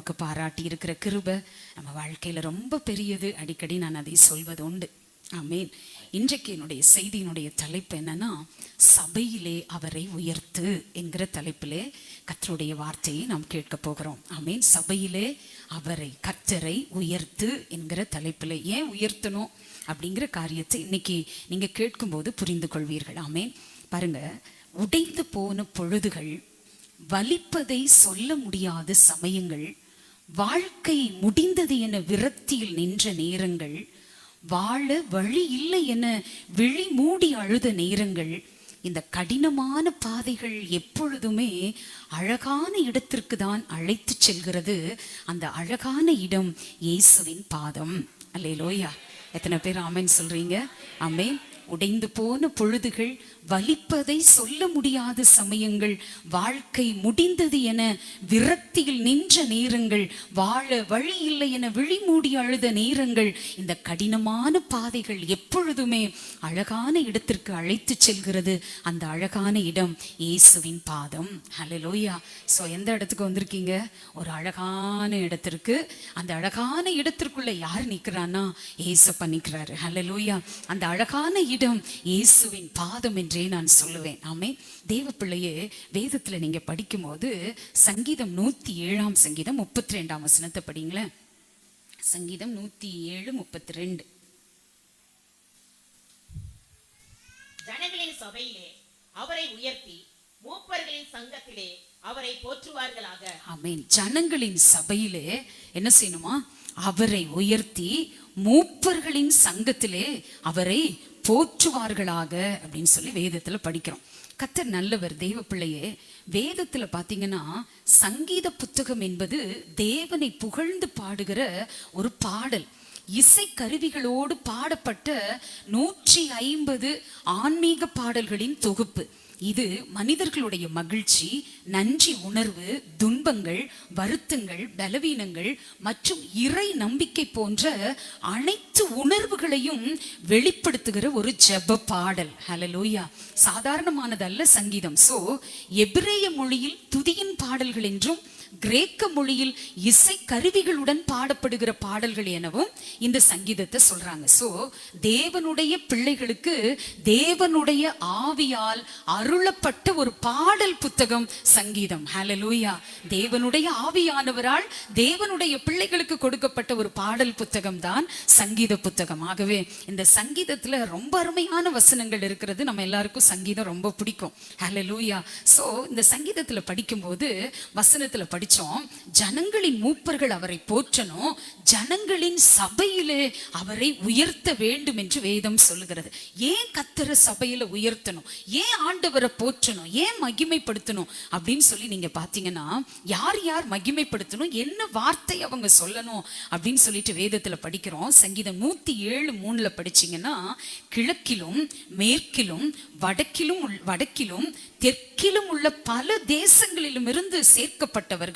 நமக்கு பாராட்டி இருக்கிற கிருபை நம்ம வாழ்க்கையில ரொம்ப பெரியது. அடிக்கடி நான் அதை சொல்வது உண்டு. ஆமேன். இன்றைக்கு என்னுடைய செய்தியினுடைய தலைப்பு என்னன்னா, சபையிலே அவரை உயர்த்து என்கிற தலைப்பிலே கர்த்தருடைய வார்த்தையை நாம் கேட்க போகிறோம். ஆமேன். சபையிலே அவரை, கர்த்தரை உயர்த்து என்கிற தலைப்பிலே ஏன் உயர்த்தணும் அப்படிங்கிற காரியத்தை இன்னைக்கு நீங்க கேட்கும்போது புரிந்து கொள்வீர்கள். ஆமேன். பாருங்க, உடைந்து போன பொழுதுகள், வலிப்பதை சொல்ல முடியாத சமயங்கள், வாழ்க்கை முடிந்தது என விரக்தியில் நின்ற நேரங்கள், வாழ வழி இல்லை என விழி மூடி அழுத நேரங்கள், இந்த கடினமான பாதைகள் எப்பொழுதுமே அழகான இடத்திற்கு தான் அழைத்து செல்கிறது. அந்த அழகான இடம் இயேசுவின் பாதம். அல்லேலூயா. எத்தனை பேர் ஆமென் சொல்றீங்க? ஆமென். உடைந்து போன பொழுதுகள், வலிப்பதை சொல்ல முடியாத சமயங்கள், வாழ்க்கை முடிந்தது என விரக்தியில் நின்ற நேரங்கள், வாழ வழி இல்லை என விழிமூடி அழுத நேரங்கள், இந்த கடினமான பாதைகள் எப்பொழுதுமே அழகான இடத்திற்கு அழைத்து செல்கிறது. அந்த அழகான இடம் இயேசுவின் பாதம். ஹல்லேலூயா. ஸோ எந்த இடத்துக்கு வந்திருக்கீங்க? ஒரு அழகான இடத்திற்கு. அந்த அழகான இடத்திற்குள்ள யார் நிற்கிறான்னா, இயேசப்பா நிற்கிறாரு. ஹல்லேலூயா. அந்த அழகான இடம் இயேசுவின் பாதம் என்றே நான் சொல்லுவேன். ஆமென். தேவ பிள்ளையே, வேதத்துல நீங்க படிக்கும் போது சங்கீதம் 107 சங்கீதம் 32 வசனத்தை படிங்களேன். சங்கீதம் 107:32. ஜனங்களின் சபையிலே அவரை உயர்த்தி மூப்பர்களின் சங்கத்திலே அவரை போற்றுவார்களாக. ஆமென். ஜனங்களின் சபையிலே என்ன செய்யணுமா? அவரை உயர்த்தி மூப்பர்களின் சங்கத்திலே அவரை போற்றுவார்களாக அப்படின்னு சொல்லி வேதத்துல படிக்கிறோம். கர்த்தர் நல்லவர். தேவ பிள்ளையே, வேதத்துல பாத்தீங்கன்னா சங்கீத புத்தகம் என்பது தேவனை புகழ்ந்து பாடுகிற ஒரு பாடல். இசை கருவிகளோடு பாடப்பட்ட 150 ஆன்மீக பாடல்களின் தொகுப்பு. இது மனிதர்களுடைய மகிழ்ச்சி, நன்றி உணர்வு, துன்பங்கள், வருத்தங்கள், பலவீனங்கள் மற்றும் இறை நம்பிக்கை போன்ற அனைத்து உணர்வுகளையும் வெளிப்படுத்துகிற ஒரு ஜெப பாடல். ஹல்லேலூயா. சாதாரணமானதல்ல சங்கீதம். சோ எபிரேய மொழியில் துதியின் பாடல்கள் என்றும், கிரேக்க மொழியில் இசை கருவிகளுடன் பாடப்படுகிற பாடல்கள் எனவும் இந்த சங்கீதத்தை சொல்றாங்க. சோ தேவனுடைய பிள்ளைகளுக்கு தேவனுடைய ஆவியால் அருளப்பட்ட ஒரு பாடல் புத்தகம் சங்கீதம். ஹல்லேலூயா. தேவனுடைய ஆவியானவரால் தேவனுடைய பிள்ளைகளுக்கு கொடுக்கப்பட்ட ஒரு பாடல் புத்தகம் தான் சங்கீத புத்தகம். ஆகவே இந்த சங்கீதத்துல ரொம்ப அருமையான வசனங்கள் இருக்கிறது. நம்ம எல்லாருக்கும் சங்கீதம் ரொம்ப பிடிக்கும். ஹல்லேலூயா. சோ இந்த சங்கீதத்துல படிக்கும்போது வசனத்துல படிச்சோம், ஜனங்களின் மூப்பர்கள் அவரை போற்றணும், ஜனங்களின் சபையிலே அவரை உயர்த்த வேண்டும் என்று வேதம் சொல்லுகிறது. ஏன் கர்த்தரை சபையில உயர்த்தணும்? ஏன் ஆண்டவரை போற்றணும்? ஏன் மகிமைப்படுத்தணும் அப்படின்னு சொல்லி நீங்க பாத்தீங்கன்னா, யார் யார் மகிமைப்படுத்தணும், என்ன வார்த்தை அவங்க சொல்லணும் அப்படின்னு சொல்லிட்டு வேதத்துல படிக்கிறோம். சங்கீதம் 107:3 படிச்சீங்கன்னா, கிழக்கிலும் மேற்கிலும் வடக்கிலும் தெற்கிலும் உள்ள பல தேசங்களிலும் இருந்து சேர்க்கப்பட்டவர்கள்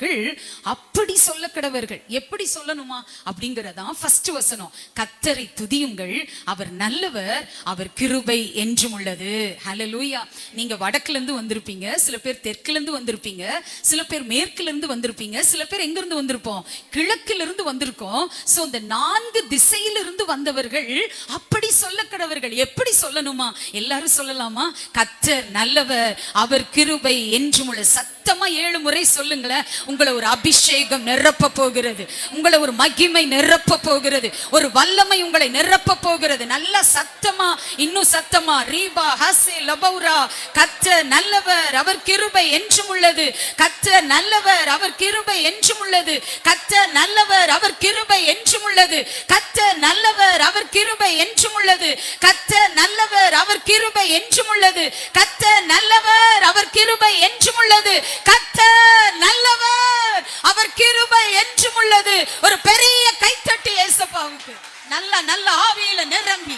அப்படி சொல்ல கடவர்கள். எப்படி சொல்லணுமா அப்படிங்கறதா ஃபர்ஸ்ட் வசனம். கர்த்தரை துதியுங்கள், அவர் நல்லவர், அவர் கிருபை என்றும் உள்ளது. ஹல்லேலூயா. நீங்க வடக்குல இருந்து வந்திருப்பீங்க, சில பேர் தெற்குல இருந்து வந்திருப்பீங்க, சில பேர் மேற்குல இருந்து வந்திருப்பீங்க, சில பேர் எங்க இருந்து வந்திருப்போம்? கிழக்கில இருந்து வந்திருக்கோம். சோ இந்த 4 திசையிலிருந்து வந்தவர்கள் அப்படி சொல்ல கடவர்கள். எப்படி சொல்லணுமா? எல்லாரும் சொல்லலாமா? கர்த்தர் நல்லவர், அவர் கிருபை என்றும் உள்ள. சத்தமா 7 முறை சொல்லுங்களேன். உங்களை ஒரு அபிஷேகம் நிரப்ப போகிறது, உங்களை ஒரு மகிமை நிரப்ப போகிறது, ஒரு வல்லமை உங்களை நிரப்ப போகிறது. நல்ல சத்தமா, இன்னும் சத்தமா. ரீபா ஹசே லபௌரா. கர்த்தர் நல்லவர், அவர் கிருபை என்றும் உள்ளது. கர்த்தர் நல்லவர், அவர் கிருபை என்றும் உள்ளது. கர்த்தர் நல்லவர், அவர் கிருபை என்றும் உள்ளது. கர்த்தர் நல்லவர், அவர் கிருபை என்றும் உள்ளது. கர்த்தர் நல்லவர், அவர் கிருபை என்றும் உள்ளது. கர்த்தர் நல்லவர், அவர் கிருபை என்றும் உள்ளது. கர்த்தர் நல்லவர், அவர் கிருபை என்றும் உள்ளது. ஒரு பெரிய கைத்தட்டி இயேசுவுக்கு. நல்ல ஆவியில நிரம்பி.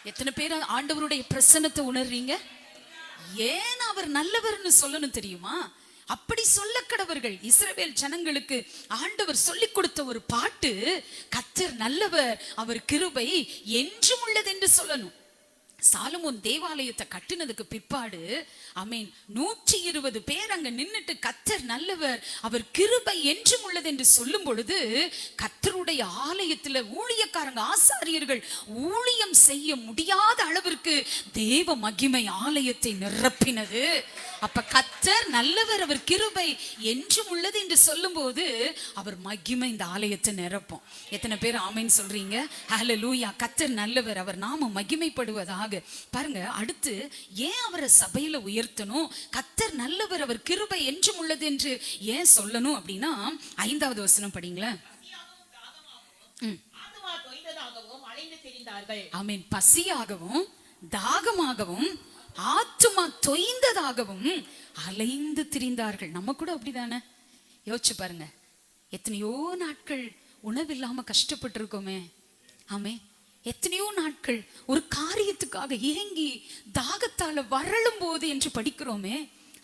எத்தனை பேர் ஆண்டவருடைய பிரசன்னத்தை உணர்றீங்க? ஏன் அவர் நல்லவர்னு சொல்லணும் தெரியுமா? அப்படி சொல்ல கடவர்கள். இஸ்ரவேல் ஜனங்களுக்கு ஆண்டவர் சொல்லிக் கொடுத்த ஒரு பாட்டு, கர்த்தர் நல்லவர், அவர் கிருபை என்றும் உள்ளது என்று சொல்லணும். சாலமோன் தேவாலயத்தை கட்டினதுக்கு பிற்பாடு ஆமென் 120 பேர் அங்க நின்னுட்டு கர்த்தர் நல்லவர், அவர் கிருபை என்றும் உள்ளது என்று சொல்லும் பொழுது கர்த்தருடைய ஆலயத்துல ஊழியக்காரங்க ஆசாரியர்கள் ஊழியம் செய்ய முடியாத அளவிற்கு தேவ மகிமை ஆலயத்தை நிரப்பினது. அப்ப கர்த்தர் நல்லவர், அவர் கிருபை என்றும் உள்ளது என்று சொல்லும் போது அவர் மகிமை இந்த ஆலயத்தை நிரப்பும். எத்தனை பேர் ஆமென் சொல்றீங்க? ஹல்லேலூயா. கர்த்தர் நல்லவர், அவர் நாம மகிமைப்படுவதாக. பாருங்க, அடுத்து ஏன் அவரை சபையில உயர்த்தணும்? கர்த்தர் நல்லவர், அவர் கிருபை என்றும் உள்ளது என்று ஏன் சொல்லணும் அப்படின்னா 5வது வசனம் படிங்களேன். ஆமென். பசியாகவும் தாகமாகவும் ஆத்துமா தொய்ந்ததாகவும் அலைந்து திரிந்தார்கள். நம்ம கூட அப்படிதானே? யோசிச்சு பாருங்க, எத்தனையோ நாட்கள் உணவில்லாம கஷ்டப்பட்டு இருக்கோமே. ஆமே, எத்தனையோ நாட்கள் ஒரு காரியத்துக்காக ஏங்கி தாகத்தால வறளும் போது என்று படிக்கிறோமே.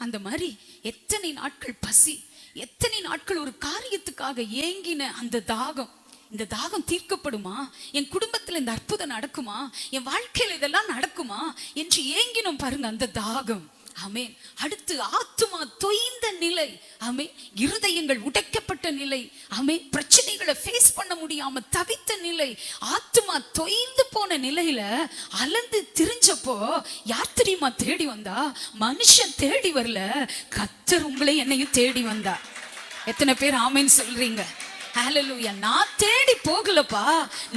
அந்த மாதிரி எத்தனை நாட்கள் பசி, எத்தனை நாட்கள் ஒரு காரியத்துக்காக ஏங்கின அந்த தாகம். இந்த தாகம் தீர்க்கப்படுமா? என் குடும்பத்துல இந்த அற்புதம் நடக்குமா? என் வாழ்க்கையில இதெல்லாம் நடக்குமா என்று ஏங்கினோம் பாருங்க, அந்த தாகம். ஆமென். அடுத்து ஆத்துமா தொய்ந்த நிலை. ஆமென். இருதயங்கள் உடைக்கப்பட்ட நிலை. ஆமென். பிரச்சனைகளை ஃபேஸ் பண்ண முடியாம தவித்த நிலை. ஆத்துமா தொய்ந்து போன நிலையில அலந்து திரிஞ்சப்போ யார் தெரியுமா தேடி வந்தா? மனுஷன் தேடி வரல, கர்த்தர் உங்களை என்னையும் தேடி வந்தா. எத்தனை பேர் ஆமென் சொல்றீங்க? ஹல்லேலூயா. நான் தேடி போகலப்பா,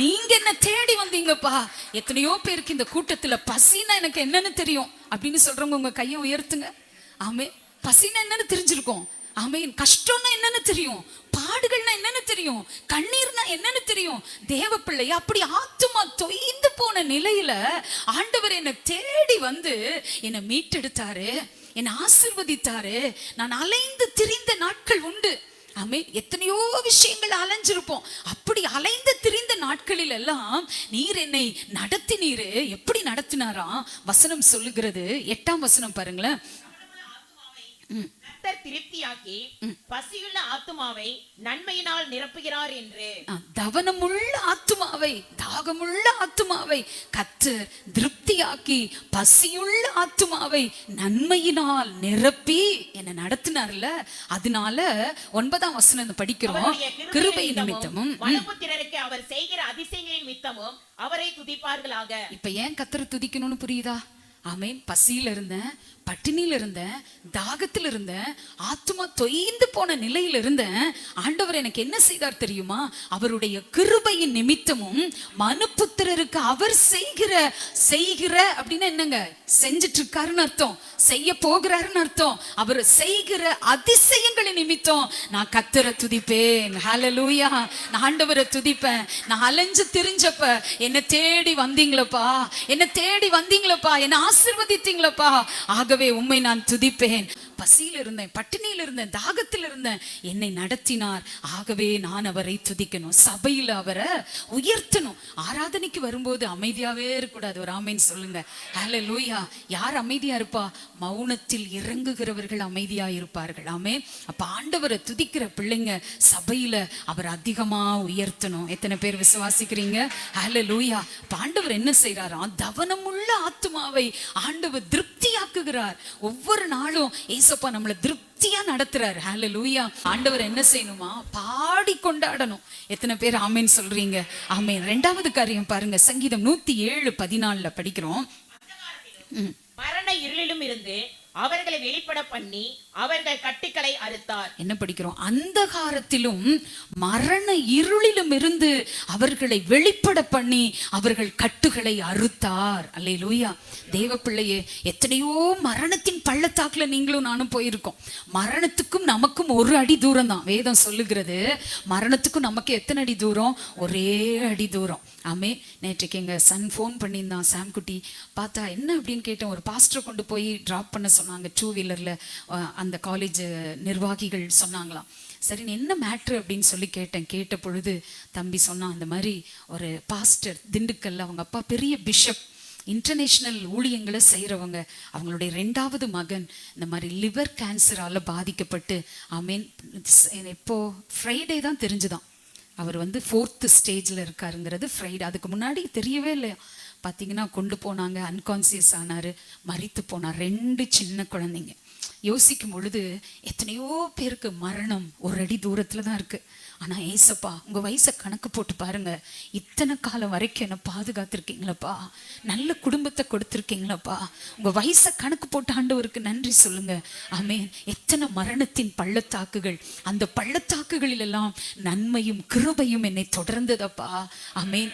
நீங்க என்ன தேடி வந்தீங்கப்பா. எத்தனையோ பேருக்கு இந்த கூட்டத்துல பசினா எனக்கு என்னன்னு தெரியும் அப்படின்னு சொல்றவங்க உங்க கையை உயர்த்துங்க. ஆமே, பசினா என்னன்னு தெரிஞ்சிருக்கும். ஆமேன். கஷ்டம்னா என்னன்னு தெரியும், பாடுகள்னா என்னன்னு தெரியும், கண்ணீர்னா என்னன்னு தெரியும். தேவ பிள்ளை அப்படி ஆத்துமா தொய்ந்து போன நிலையில ஆண்டவர் என்னை தேடி வந்து என்னை மீட்டெடுத்தாரு, என்னை ஆசீர்வதித்தாரு. நான் அலைந்து திரிந்த நாட்கள் உண்டு. ஆமென். எத்தனையோ விஷயங்கள் அலைஞ்சிருப்போம். அப்படி அலைந்து திரிந்த நாட்களில் எல்லாம் நீர் என்னை நடத்தினீரு. எப்படி நடத்தினாராம்? வசனம் சொல்லுகிறது. 8ஆம் வசனம் பாருங்களேன். திருப்தியாக்கி பசியுள்ள ஆத்துமாவை நன்மையினால் நிரப்புகிறார் என்று. தவனமுள்ள ஆத்துமாவை, தாகமுள்ள ஆத்துமாவை கர்த்தர் திருப்தியாக்கி பசியுள்ள ஆத்துமாவை நன்மையினால் நிரப்பி என்ன நடத்தினார்ல. அதனால 9ஆம் வசனம் படிக்கிறோம். கிருபை நிமித்தமும் மனுபுத்திரருக்கு அவர் செய்கிற அதிசயங்களின் நிமித்தமும் அவரை துதிப்பார்களாக. இப்ப ஏன் கர்த்தரை துதிக்கணும்னு புரியுதா? ஆமென். பசியில இருந்தேன், பட்டினியில இருந்தேன், தாகத்தில் இருந்தேன், ஆத்துமா தொய்ந்து போன நிலையில இருந்தேன். ஆண்டவர் எனக்கு என்ன செய்தார் தெரியுமா? அவருடைய கிருபையின் நிமித்தமும் மனுபுத்திரருக்கு அவர் செய்கிற அப்படின்னா என்னங்க? செஞ்சிட்டு இருக்காருன்னு அர்த்தம், செய்ய போகிறாருன்னு அர்த்தம். அவர் செய்கிற அதிசயங்களின் நிமித்தம் நான் கர்த்தரை துதிப்பேன். ஹல்லேலூயா. நான் ஆண்டவரை துதிப்பேன். நான் அலைஞ்சு திரிஞ்சப்ப என்ன தேடி வந்தீங்களப்பா, என்ன தேடி வந்தீங்களப்பா, என்ன ஆசீர்வதித்தீங்களப்பா. ஆகவே உம்மை நான் துதிப்பேன். பசியில் இருந்தேன், பட்டினியில் இருந்தேன், தாகத்தில் இருந்தேன், என்னை நடத்தினார். ஆகவே நான் அவரை துதிக்கணும், சபையில் அவரை உயர்த்தணும். ஆராதனைக்கு வரும்போது அமைதியாவே இருக்கக்கூடாது. ஒரு ஆமென் சொல்லுங்க. ஹல்லேலூயா. யார் அமைதியா இருப்பா? மௌனத்தில் இறங்குகிறவர்கள் அமைதியா இருப்பார்கள். ஆமென். அப்ப ஆண்டவரை துதிக்கிற பிள்ளைங்க சபையில அவர் அதிகமா உயர்த்தணும். எத்தனை பேர் விசுவாசிக்கிறீங்க? ஹல்லேலூயா. ஆண்டவர் என்ன செய்யறாராம்? தவனமுள்ள ஆத்துமாவை ஆண்டவர் திருப்தியாக்குகிறார். ஒவ்வொரு நாளும் ஏசப்பா நம்மளை திருப்தியா நடத்துறாரு. ஹல்லேலூயா. ஆண்டவர் என்ன செய்யணுமா? பாடி கொண்டாடணும். எத்தனை பேர் ஆமென் சொல்றீங்க? ஆமென். 2வது காரியம் பாருங்க, சங்கீதம் 107:14 படிக்கிறோம். மரண இருளிலும் இருந்து அவர்களை வெளிப்பட பண்ணி அவர்கள் கட்டுக்களை அறுத்தார். என்ன படிக்கிறோம்? அந்தகாரத்திலும் மரண இருளிலும் இருந்து அவர்களை வெளிப்பட பண்ணி அவர்கள் கட்டுகளை அறுத்தார். அல்லேலூயா. தேவ பிள்ளையே, எத்தனையோ மரணத்தின் பள்ளத்தாக்குல நீங்களும் நானும் போயிருக்கோம். மரணத்துக்கும் நமக்கும் ஒரு அடி தூரம் தான். வேதம் சொல்லுகிறது மரணத்துக்கும் நமக்கு எத்தனை அடி தூரம்? ஒரே அடி தூரம். ஆமே. நேற்றுக்கு எங்க சன் ஃபோன் பண்ணியிருந்தான், சாம் குட்டி. பார்த்தா என்ன அப்படின்னு கேட்டேன். ஒரு பாஸ்டரை கொண்டு போய் டிராப் பண்ண சொன்னாங்க 2 வீலர்ல. அந்த காலேஜ் நிர்வாகிகள் சொன்னாங்களாம். சரி, என்ன மேட்ரு அப்படின்னு சொல்லி கேட்டேன். கேட்ட பொழுது தம்பி சொன்னான், இந்த மாதிரி ஒரு பாஸ்டர் திண்டுக்கல்ல, அவங்க அப்பா பெரிய பிஷப், இன்டர்நேஷனல் ஊழியங்களை செய்கிறவங்க. அவங்களுடைய 2வது மகன் இந்த மாதிரி லிவர் கேன்சரால் பாதிக்கப்பட்டு, ஆமீன், இப்போ ஃப்ரைடே தான் தெரிஞ்சுதான் அவர் வந்து 4th ஸ்டேஜில் இருக்காருங்கிறது. ஃப்ரைடே, அதுக்கு முன்னாடி தெரியவே இல்லையா. பார்த்தீங்கன்னா கொண்டு போனாங்க, அன்கான்சியஸ் ஆனாரு, மரித்து போனார். 2 சின்ன குழந்தைங்க. யோசிக்கும் பொழுது எத்தனையோ பேருக்கு மரணம் ஒரு அடி தூரத்துல தான் இருக்கு. ஆனா ஏசப்பா உங்க வயசை கணக்கு போட்டு பாருங்க, இத்தனை காலம் வரைக்கும் என்ன பாதுகாத்திருக்கீங்களப்பா, நல்ல குடும்பத்தை கொடுத்திருக்கீங்களப்பா. உங்க வயசை கணக்கு போட்டு ஆண்டவருக்கு நன்றி சொல்லுங்க. ஆமென். எத்தனை மரணத்தின் பள்ளத்தாக்குகள், அந்த பள்ளத்தாக்குகளில் எல்லாம் நன்மையும் கிருபையும் என்னை தொடர்ந்ததப்பா. ஆமென்.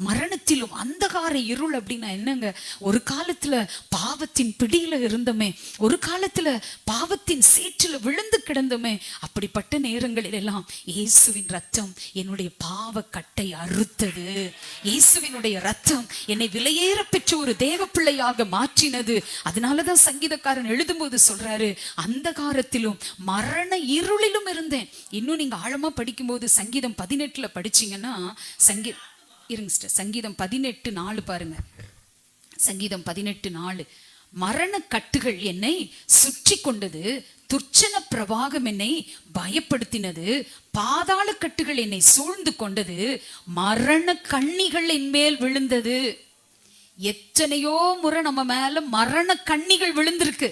மரணத்திலும் அந்தகார இருள் அப்படின்னா என்னங்க? ஒரு காலத்துல பாவத்தின் பிடியில இருந்தோமே, ஒரு காலத்துல பாவத்தின் சேற்றில விழுந்து கிடந்தோமே, அப்படிப்பட்ட நேரங்கள் எல்லாம் இயேசுவின் ரத்தம் என்னுடைய பாவ கட்டை அறுத்தது. இயேசுவினுடைய ரத்தம் என்னை விலையேற பெற்ற ஒரு தேவ பிள்ளையாக மாற்றினது. அதனாலதான் சங்கீதக்காரன் எழுதும்போது சொல்றாரு, அந்த காலத்திலும் மரண இருளிலும் இருந்தேன். இன்னும் நீங்க ஆழமா படிக்கும்போது சங்கீதம் 18 படிச்சீங்கன்னா, சங்கீதம் 18:4 பாருங்க. சங்கீதம் 18:4, மரண கட்டுகள் என்னை சுற்றி கொண்டது, துர்ச்சன பிரவாகம் என்னை பயப்படுத்தினது, பாதாள கட்டுகள் என்னை சூழ்ந்து கொண்டது, மரண கண்ணிகள் என் மேல் விழுந்தது. எத்தனையோ முறை நம்ம மேல மரண கண்ணிகள் விழுந்திருக்கு,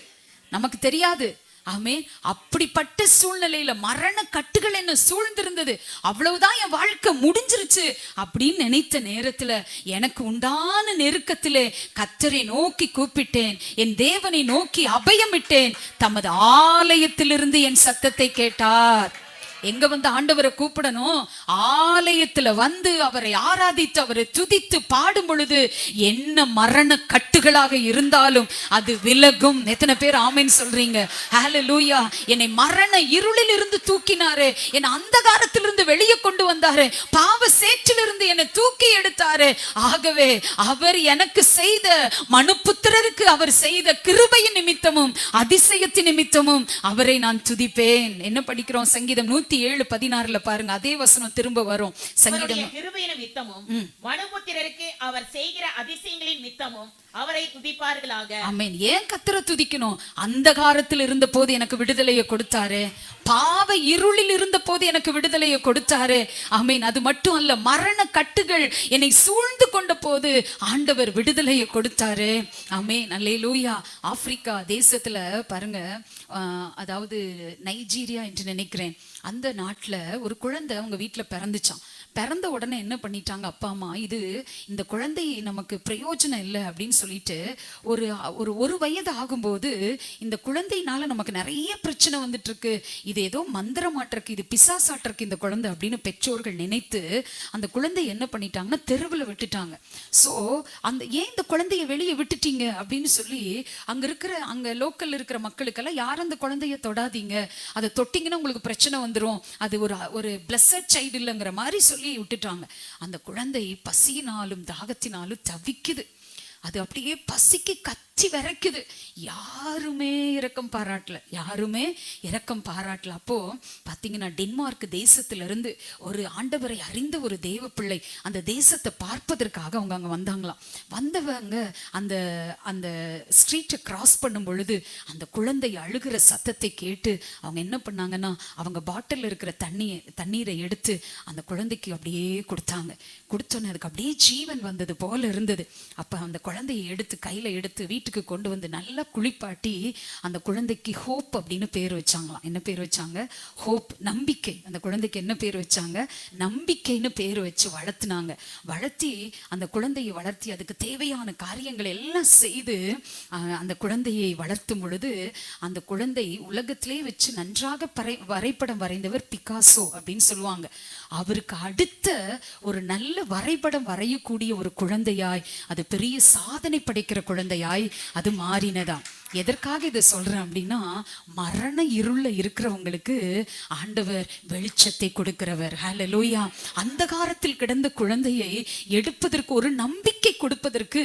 நமக்கு தெரியாது. ஆமென். அப்படிப்பட்ட சூழ்நிலையில மரண கட்டுகள் என்ன சூழ்ந்திருந்தது, அவ்வளவுதான் என் வாழ்க்கை முடிஞ்சிருச்சு அப்படின்னு நினைத்த நேரத்துல எனக்கு உண்டான நெருக்கத்திலே கர்த்தரை நோக்கி கூப்பிட்டேன், என் தேவனை நோக்கி அபயமிட்டேன். தமது ஆலயத்திலிருந்து என் சத்தத்தை கேட்டார். எங்க வந்து ஆண்டவரை கூப்பிடணும்? ஆலயத்துல வந்து அவரை ஆராதித்து அவரை துதித்து பாடும் பொழுது என்ன மரண கட்டுகளாக இருந்தாலும் அது விலகும். எத்தனை பேர் ஆமென் சொல்றீங்க? ஹல்லேலூயா. என்னை மரண இருளில் இருந்து தூக்கினாரு, என்னை அந்தகாரத்திலிருந்து வெளியே கொண்டு வந்தாரு, பாவ சேற்றிலிருந்து என்னை தூக்கி எடுத்தாரு. ஆகவே அவர் எனக்கு செய்த மனுபுத்திரருக்கு அவர் செய்த கிருபையின் நிமித்தமும் அதிசயத்தின் நிமித்தமும் அவரை நான் துதிப்பேன். என்ன படிக்கிறோம்? சங்கீதம் 107:16 பாருங்க, அதே வசனம் திரும்ப வரும். சங்கீதம் கிருபையின் நிமித்தமும் மனுபுத்திரருக்கு அவர் செய்கிற அதிசயங்களின் நிமித்தமும் அவரை துதிப்பார்களாக. ஆமென். ஏன் கர்த்தரை துதிக்கணும்? அந்தகாரத்தில் இருந்த போது எனக்கு விடுதலையை கொடுத்தாரு, பாவ இருளில் இருந்த போது எனக்கு விடுதலையை கொடுத்தாரு. ஆமென். அது மட்டும் அல்ல, மரண கட்டுகள் என்னை சூழ்ந்து கொண்ட போது ஆண்டவர் விடுதலையை கொடுத்தாரு. ஆமென். அல்லேலூயா. ஆப்பிரிக்கா தேசத்துல பாருங்க, அதாவது நைஜீரியா என்று நினைக்கிறேன், அந்த நாட்டுல ஒரு குழந்தை அவங்க வீட்டுல பிறந்துச்சான். பிறந்த உடனே என்ன பண்ணிட்டாங்க அப்பா அம்மா, இந்த குழந்தை நமக்கு பிரயோஜனம் இல்லை அப்படின்னு சொல்லிட்டு ஒரு வயது ஆகும்போது இந்த குழந்தையினால நமக்கு நிறைய பிரச்சனை வந்துட்டு இருக்கு, இது ஏதோ மந்திரமாட்டிருக்கு, இது பிசாசாட்டிருக்கு இந்த குழந்தை அப்படின்னு பெற்றோர்கள் நினைத்து அந்த குழந்தை என்ன பண்ணிட்டாங்கன்னா தெருவில் விட்டுட்டாங்க. ஸோ ஏன் இந்த குழந்தைய வெளியே விட்டுட்டீங்க அப்படின்னு சொல்லி அங்க லோக்கல் இருக்கிற மக்களுக்கெல்லாம் யாரும் அந்த குழந்தைய தொடாதீங்க, அதை தொட்டிங்கன்னா உங்களுக்கு பிரச்சனை வந்துடும், அது ஒரு பிளஸட் சைல்டு இல்லைங்கிற மாதிரி சொல்லி விட்டுட்டாங்க. அந்த குழந்தை பசியினாலும் தாகத்தினாலும் தவிக்குது, அது அப்படியே பசிக்கு கச்சி வரைக்குது. யாருமே இரக்கம் பாராட்டல. அப்போ பாத்தீங்கன்னா டென்மார்க் தேசத்துல இருந்து ஒரு ஆண்டவரை அறிந்த ஒரு தேவ பிள்ளை அந்த தேசத்தை பார்ப்பதற்காக அவங்க அங்க வந்தாங்களாம். வந்தவங்க அந்த ஸ்ட்ரீட்டை கிராஸ் பண்ணும் பொழுது அந்த குழந்தை அழுகிற சத்தத்தை கேட்டு அவங்க என்ன பண்ணாங்கன்னா, அவங்க பாட்டில் இருக்கிற தண்ணீரை எடுத்து அந்த குழந்தைக்கு அப்படியே கொடுத்தாங்க. கொடுத்தோன்னே அதுக்கு அப்படியே ஜீவன் வந்தது போல இருந்தது. அப்ப அந்த குழந்தையை எடுத்து கையில எடுத்து வீட்டுக்கு கொண்டு வந்து நல்லா குளிப்பாட்டி அந்த குழந்தைக்கு ஹோப் அப்படின்னு பேர் வச்சாங்களாம். என்ன பேர் வச்சாங்க? ஹோப், நம்பிக்கை. அந்த குழந்தைக்கு என்ன பேர் வச்சாங்க? நம்பிக்கைன்னு பேர் வச்சு வளர்த்துனாங்க. வளர்த்தி அந்த குழந்தையை வளர்த்தி அதுக்கு தேவையான காரியங்களை எல்லாம் செய்து அந்த குழந்தையை வளர்த்தும் பொழுது அந்த குழந்தை உலகத்திலே வச்சு நன்றாக வரைபடம் வரைந்தவர் பிகாசோ அப்படின்னு சொல்லுவாங்க. அவருக்கு அடுத்த ஒரு நல்ல வரைபடம் வரையக்கூடிய ஒரு குழந்தையாய், அது பெரிய சாதனை படைக்கிற குழந்தையாய் அது மாறினதா. எதற்காக இதை சொல்றேன் அப்படின்னா, மரண இருள இருக்கிறவங்களுக்கு ஆண்டவர் வெளிச்சத்தை கொடுக்கிறவர். ஹல்லேலூயா. அந்தகாரத்தில் கிடந்த குழந்தையை எடுப்பதற்கு, ஒரு நம்பிக்கை கொடுப்பதற்கு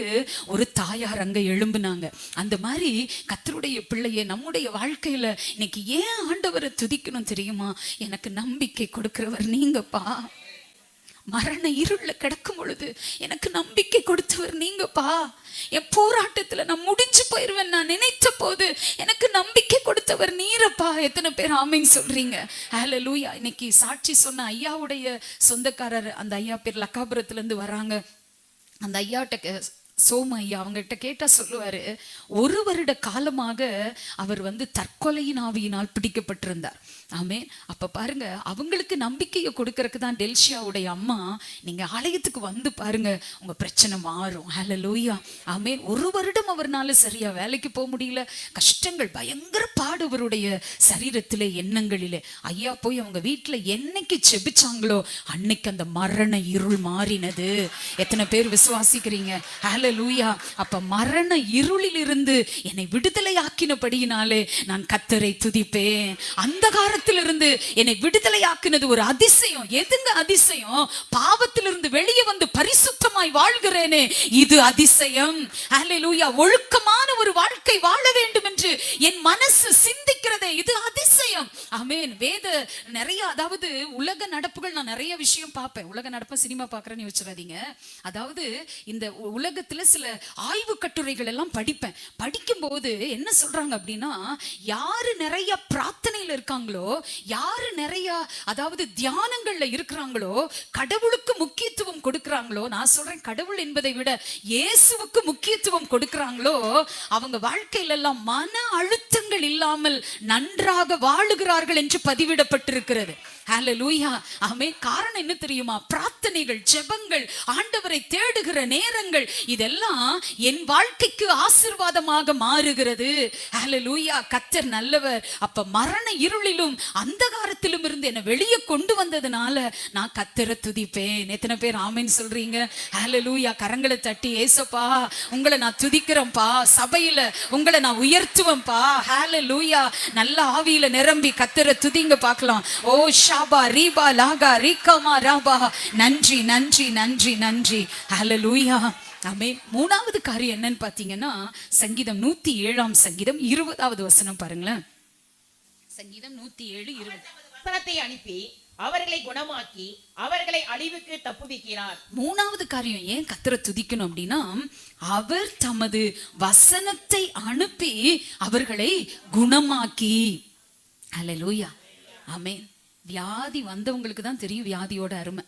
ஒரு தாயார் அங்க எழும்புனாங்க. அந்த மாதிரி கர்த்தருடைய பிள்ளையை நம்முடைய வாழ்க்கையில இன்னைக்கு ஏன் ஆண்டவரை துதிக்கணும் தெரியுமா? எனக்கு நம்பிக்கை கொடுக்கிறவர் நீங்கப்பா. மரண இருள கிடக்கும் பொழுது எனக்கு நம்பிக்கை கொடுத்தவர் நீங்கப்பா. என் போராட்டத்துல நான் முடிஞ்சு போயிருவேன் நான் நினைத்த போது எனக்கு நம்பிக்கை கொடுத்தவர் நீரப்பா. எத்தனை பேர் ஆமீன் சொல்றீங்க? ஹல்லேலூயா. இன்னைக்கு சாட்சி சொன்ன ஐயாவுடைய சொந்தக்காரர், அந்த ஐயா பேர் லக்காபுரத்துல இருந்து வராங்க. அந்த ஐயாட்ட சோம ஐயா அவங்ககிட்ட கேட்டா சொல்லுவாரு, 1 வருட காலமாக அவர் தற்கொலையின் ஆவியினால் பிடிக்கப்பட்டிருந்தார். ஆமென். அப்ப பாருங்க, அவங்களுக்கு நம்பிக்கையை கொடுக்கறதுக்கு தான் டெல்ஷியாவுடைய அம்மா, நீங்க ஆலயத்துக்கு வந்து பாருங்க, உங்க பிரச்சனை மாறும். ஹல்லேலூயா. ஆமென். 1 வருடம் அவர்னால சரியா வேலைக்கு போக முடியல. கஷ்டங்கள், பயங்கர பாடு அவருடைய சரீரத்திலே, எண்ணங்களிலே. ஐயா போய் அவங்க வீட்டுல என்னைக்கு செபிச்சாங்களோ அன்னைக்கு அந்த மரண இருள் மாறினது. எத்தனை பேர் விசுவாசிக்கிறீங்க? ஹல்லேலூயா. அப்ப மரண இருளில் இருந்து என்னை விடுதலை ஆக்கினபடியினாலே நான் கர்த்தரை துதிப்பேன். அந்தகாரத்திலிருந்து என்னை விடுதலை ஆக்கினது ஒரு அதிசயம். எதுங்க அதிசயம்? பாவத்திலிருந்து வெளியே வந்து பரிசுத்தமாய் வாழ்கிறேனே, இது அதிசயம். ஹல்லேலூயா. ஒழுக்கமான ஒரு வாழ்க்கை வாழ வேண்டும் என்று என் மனசு சிந்திக்கிறதே, இது அதிசயம். ஆமென். வேத நிறைய, அதாவது உலக நடப்புகள், நான் நிறைய விஷயம் பார்ப்பேன். உலக நடப்பு சினிமா பார்க்கறேன்னு யோசிச்சிடாதீங்க. அதாவது இந்த உலகத்துல சில ஆய்வு கட்டுரைகள் எல்லாம் படிப்பேன். படிக்கும் போது என்ன சொல்றாங்க அப்படின்னா, யாரு நிறைய பிரார்த்தனையில இருக்காங்களோ, யாரு நிறைய அதாவது தியானங்கள்ல இருக்கிறாங்களோ, கடவுளுக்கு முக்கியத்துவம் கொடுக்கறாங்களோ, நான் சொல்றேன் கடவுள் என்பதை விட இயேசுவுக்கு முக்கியத்துவம் கொடுக்கறாங்களோ, அவங்க வாழ்க்கையில எல்லாம் மன அழுத்தங்கள் இல்லாமல் நன்றாக வாழுகிறார்கள் என்று பதிவிடப்பட்டிருக்கிறது. ஹல்லேலூயா. ஆமென். காரணம் என்ன தெரியுமா? பிரார்த்தனைகள், ஜெபங்கள், ஆண்டவரை தேடுகிற நேரங்கள், இதெல்லாம் என் வாழ்க்கைக்கு ஆசீர்வாதமாக மாறுகிறது. ஹல்லேலூயா. கர்த்தர் நல்லவர். அப்ப மரண இருளிலும் அந்தகாரத்திலும் இருந்து என்னை வெளியே கொண்டு வந்ததுனால நான் கர்த்தரை துதிப்பேன். எத்தனை பேர் ஆமென் சொல்றீங்க? ஹல்லேலூயா. கரங்களை தட்டி, ஏசப்பா உங்களை நான் துதிக்கிறேன்ப்பா, சபையில உங்களை நான் உயர்த்துவேன்ப்பா. ஹல்லேலூயா. நல்ல ஆவியில நிரம்பி கர்த்தரை துதிங்க பார்க்கலாம். ஓ ஷாபா ரீபா லாகா ரீகமா ராபா. நன்றி நன்றி நன்றி நன்றி. ஹல்லேலூயா. ஆமென். 3வது காரியம் என்னன்னு பாத்தீங்கன்னா, சங்கீதம் 107 சங்கீதம் 20வது வசனம் பாருங்களேன். சங்கீதம் 107:20. வசனத்தை அனுப்பி அவர்களை குணமாக்கி அவர்களை அழிவுக்கு தப்புவிக்கிறார். 3வது காரியம் ஏன் கர்த்தரை துதிக்கணும் அப்படின்னா, அவர் தமது வசனத்தை அனுப்பி அவர்களை குணமாக்கி. ஹல்லேலூயா. ஆமென். வியாதி வந்தவங்களுக்கு தான் தெரியும் வியாதியோட அருமை.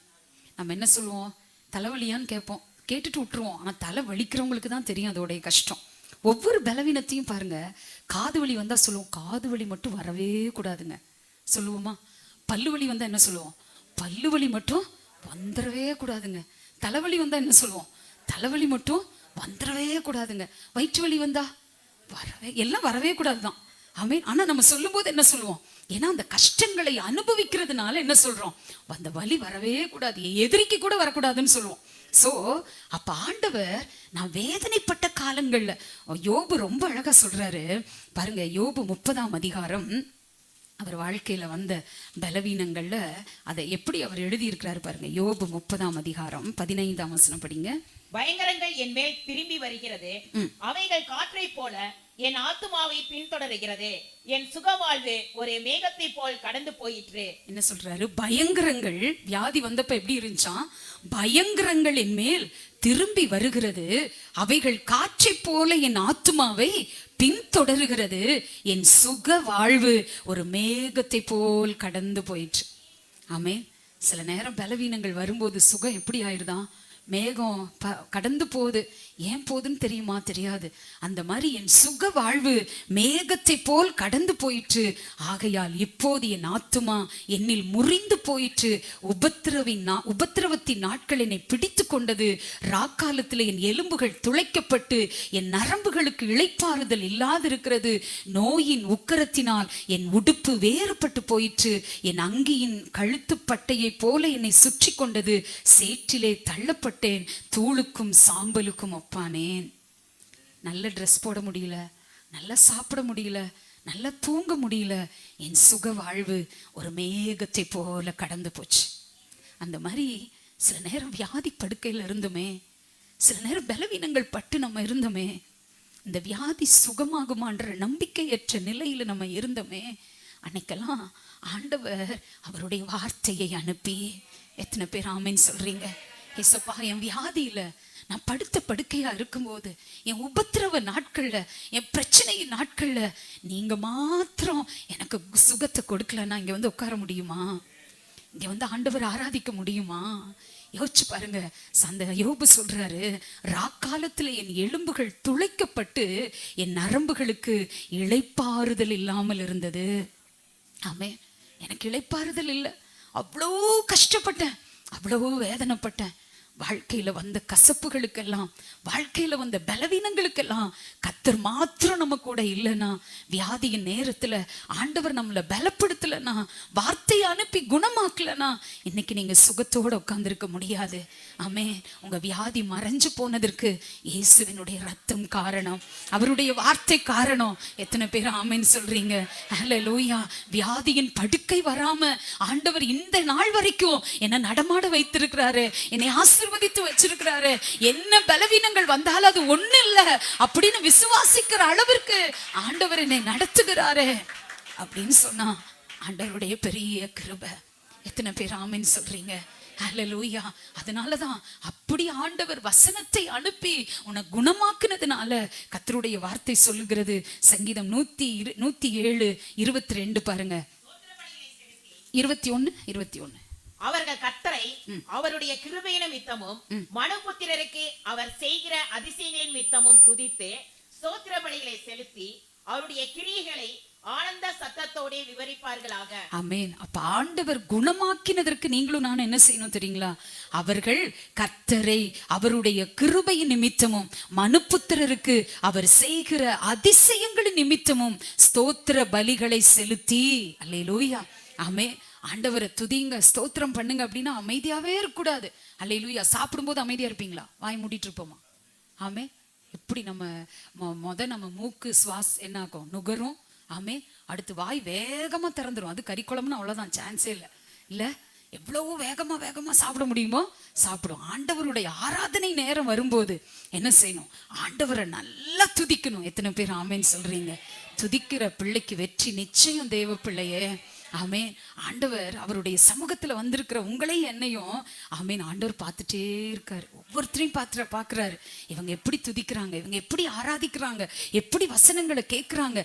நம்ம என்ன சொல்லுவோம்? தலைவலியான்னு கேட்போம், கேட்டுட்டு விட்டுருவோம். ஆனா தலை வலிக்கிறவங்களுக்கு தான் தெரியும் அதோடைய கஷ்டம். ஒவ்வொரு பலவீனத்தையும் பாருங்க. காது வலி வந்தா சொல்லுவோம், காது வலி மட்டும் வரவே கூடாதுங்க சொல்லுவோமா? பல்லு வலி வந்தா என்ன சொல்லுவோம்? பல்லு வலி மட்டும் வந்துடவே கூடாதுங்க. தலைவலி வந்தா என்ன சொல்லுவோம்? தலைவலி மட்டும் வந்துடவே கூடாதுங்க. வயிற்று வலி வந்தா எல்லாம் வரவே கூடாதுதான். ஆமென். ஆனா நம்ம சொல்லும் போது என்ன சொல்லுவோம்? ஏன்னா அந்த கஷ்டங்களை அனுபவிக்கிறதுனால என்ன சொல்றோம்? அந்த வலி வரவே கூடாது, எதிரிக்கு கூட வரக்கூடாதுன்னு சொல்லுவோம். சோ அப்ப ஆண்டவர், நான் வேதனைப்பட்ட காலங்கள்ல, யோபு ரொம்ப அழகா சொல்றாரு பாருங்க. யோபு 30ஆம் அதிகாரம், அவர் வாழ்க்கையில வந்த பலவீனங்கள்ல அதை எப்படி அவர் எழுதியிருக்கிறாரு பாருங்க. யோபு 30ஆம் அதிகாரம் 15ஆம் வசனம் படிங்க. பயங்கரங்கள் என் மேல் திரும்பி வருகிறது, அவைகள் காற்றை போல என் ஆத்துமாவை பின்தொடர்கிறது, என் சுகவாழ்வு ஒரு மேகத்தை போல் கடந்து போயிற்று. என்ன சொல்றாரு? பயங்கரங்கள், வியாதி வந்தப்ப எப்படி இருந்துச்சாம்? பயங்கரங்கள் என் மேல் திரும்பி வருகிறது, அவைகள் காற்றை போல என் ஆத்துமாவை பின்தொடர்கிறது, என் சுக வாழ்வு ஒரு மேகத்தை போல் கடந்து போயிற்று. ஆமென். சில நேரம் பலவீனங்கள் வரும்போது சுகம் எப்படி ஆயிடுதான்? மேகம் கடந்து போகுது. ஏன் போகுதுன்னு தெரியுமா? தெரியாது. அந்த மாதிரி என் சுக வாழ்வு மேகத்தை போல் கடந்து போயிற்று. ஆகையால் இப்போது என் ஆத்துமா என்னில் முறிந்து போயிற்று. உபத்திரவத்தின் நாட்கள் என்னை பிடித்து கொண்டது. ராக்காலத்தில் என் எலும்புகள் துளைக்கப்பட்டு என் நரம்புகளுக்கு இளைப்பாறுதல் இல்லாதிருக்கிறது. நோயின் உக்கரத்தினால் என் உடுப்பு வேறுபட்டு போயிற்று. என் அங்கியின் கழுத்து பட்டையை போல என்னை சுற்றி கொண்டது. சேற்றிலே தள்ளப்பட்டேன், தூளுக்கும் சாம்பலுக்கும் ஒப்பானேன். நல்ல ட்ரெஸ் போட முடியல, நல்லா சாப்பிட முடியல, நல்லா தூங்க முடியல. என் சுக வாழ்வு ஒரு மேகத்தை போல கடந்து போச்சு. அந்த மாதிரி சில நேரம் வியாதி படுக்கையில் இருந்துமே, சில நேரம் பலவீனங்கள் பட்டு நம்ம இருந்தோமே, இந்த வியாதி சுகமாகுமான்ற நம்பிக்கையற்ற நிலையில நம்ம இருந்தோமே, அன்னைக்கெல்லாம் ஆண்டவர் அவருடைய வார்த்தையை அனுப்பி, எத்தனை பேர் ஆமென் சொல்றீங்க? ஏசப்பா, என் வியாதியில நான் படுத்த படுக்கையா இருக்கும்போது, என் உபத்திரவ நாட்கள்ல, என் பிரச்சனையின் நாட்கள்ல நீங்க மாத்திரம் எனக்கு சுகத்தை கொடுக்கலன்னா இங்க வந்து உட்கார முடியுமா? இங்க வந்து ஆண்டவர் ஆராதிக்க முடியுமா? யோசிச்சு பாருங்க. அந்த யோபு சொல்றாரு, ராக்காலத்துல என் எலும்புகள் துளைக்கப்பட்டு என் நரம்புகளுக்கு இளைப்பாறுதல் இல்லாமல் இருந்தது. ஆமே, எனக்கு இளைப்பாறுதல் இல்லை. அவ்வளோ கஷ்டப்பட்டேன், அவ்வளோ வேதனைப்பட்டேன். வாழ்க்கையில வந்த கசப்புகளுக்கெல்லாம், வாழ்க்கையில வந்த பலவீனங்களுக்கெல்லாம் கர்த்தர் மாத்திரம் நம்ம கூட இல்லைன்னா, வியாதியின் நேரத்துல ஆண்டவர் நம்மளை பலப்படுத்தலைன்னா, வார்த்தையை அனுப்பி குணமாக்கலன்னா, இன்னைக்கு நீங்க சுகத்தோட உட்கார்ந்துருக்க முடியாது. ஆமே, உங்க வியாதி மறைஞ்சு போனதற்கு இயேசுவினுடைய ரத்தம் காரணம், அவருடைய வார்த்தை காரணம். எத்தனை பேர் ஆமேன்னு சொல்றீங்க? ஹல்லேலூயா. வியாதியின் படுக்கை வராம ஆண்டவர் இந்த நாள் வரைக்கும் என்ன நடமாட வைத்திருக்கிறாரு, என்னை ஆசீர்வதித்து வச்சிருக்கிறாரு. என்ன பலவீனங்கள் வந்தாலும் அது ஒண்ணு இல்ல அப்படின்னு விசுவாசிக்கிற அளவிற்கு ஆண்டவர் என்னை நடத்துகிறாரு அப்படின்னு சொன்னா ஆண்டவருடைய பெரிய கிருபை. எத்தனை பேர் ஆமென் சொல்றீங்க? ஹல்லேலூயா. அதனாலதான் அப்படி ஆண்டவர் வசனத்தை அனுப்பி உன்னை குணமாக்குனதுனால கர்த்தருடைய வார்த்தை சொல்லுகிறது. சங்கீதம் 107:22 பாருங்க. 21. அவர்கள் கர்த்தரை அவருடைய கிருபையின் நிமித்தமும் மனுபுத்திரருக்கு அவர் செய்கிற அதிசயங்களின் நிமித்தமும் துதித்து ஸ்தோத்திர பலிகளை செலுத்தி அவருடைய கிரியைகளை ஆனந்த சத்தத்தோட விவரிப்பார்களாக. ஆமென். அப்ப ஆண்டவர் குணமாக்கினதற்கு நீங்களும் நான் என்ன செய்யணும் தெரியுங்களா? அவர்கள் கர்த்தரை அவருடைய கிருபையின் நிமித்தமும் மனுபுத்திரருக்கு அவர் செய்கிற அதிசயங்களின் நிமித்தமும் ஸ்தோத்திர பலிகளை செலுத்தி. அல்லேலூயா. ஆமென். ஆண்டவரை துதிங்க, ஸ்தோத்திரம் பண்ணுங்க அப்படின்னா அமைதியாவே இருக்கக்கூடாது. அல்லேலூயா. சாப்பிடும்போது அமைதியா இருப்பீங்களா? வாய் மூடிட்டு இருப்போமா? ஆமே. எப்படி நம்ம நம்ம மூக்கு சுவாஸ் என்ன ஆகும்? நுகரும். ஆமே. அடுத்து வாய் வேகமா திறந்துரும். அது கறிக்குழம்புன்னு அவ்வளவுதான், சான்ஸே இல்லை. இல்ல, எவ்வளவு வேகமா சாப்பிட முடியுமோ சாப்பிடும். ஆண்டவருடைய ஆராதனை நேரம் வரும்போது என்ன செய்யணும்? ஆண்டவரை நல்லா துதிக்கணும். எத்தனை பேர் ஆமேன்னு சொல்றீங்க? துதிக்கிற பிள்ளைக்கு வெற்றி நிச்சயம். தேவ பிள்ளையே, ஆமேன். ஆண்டவர் அவருடைய சமூகத்துல வந்திருக்கிற உங்களையும் என்னையும் ஆமேன் ஆண்டவர் பார்த்துட்டே இருக்காரு. ஒவ்வொருத்தரையும் பாக்குறாரு. இவங்க எப்படி துதிக்கிறாங்க, இவங்க எப்படி ஆராதிக்கிறாங்க, எப்படி வசனங்களை கேட்கிறாங்க.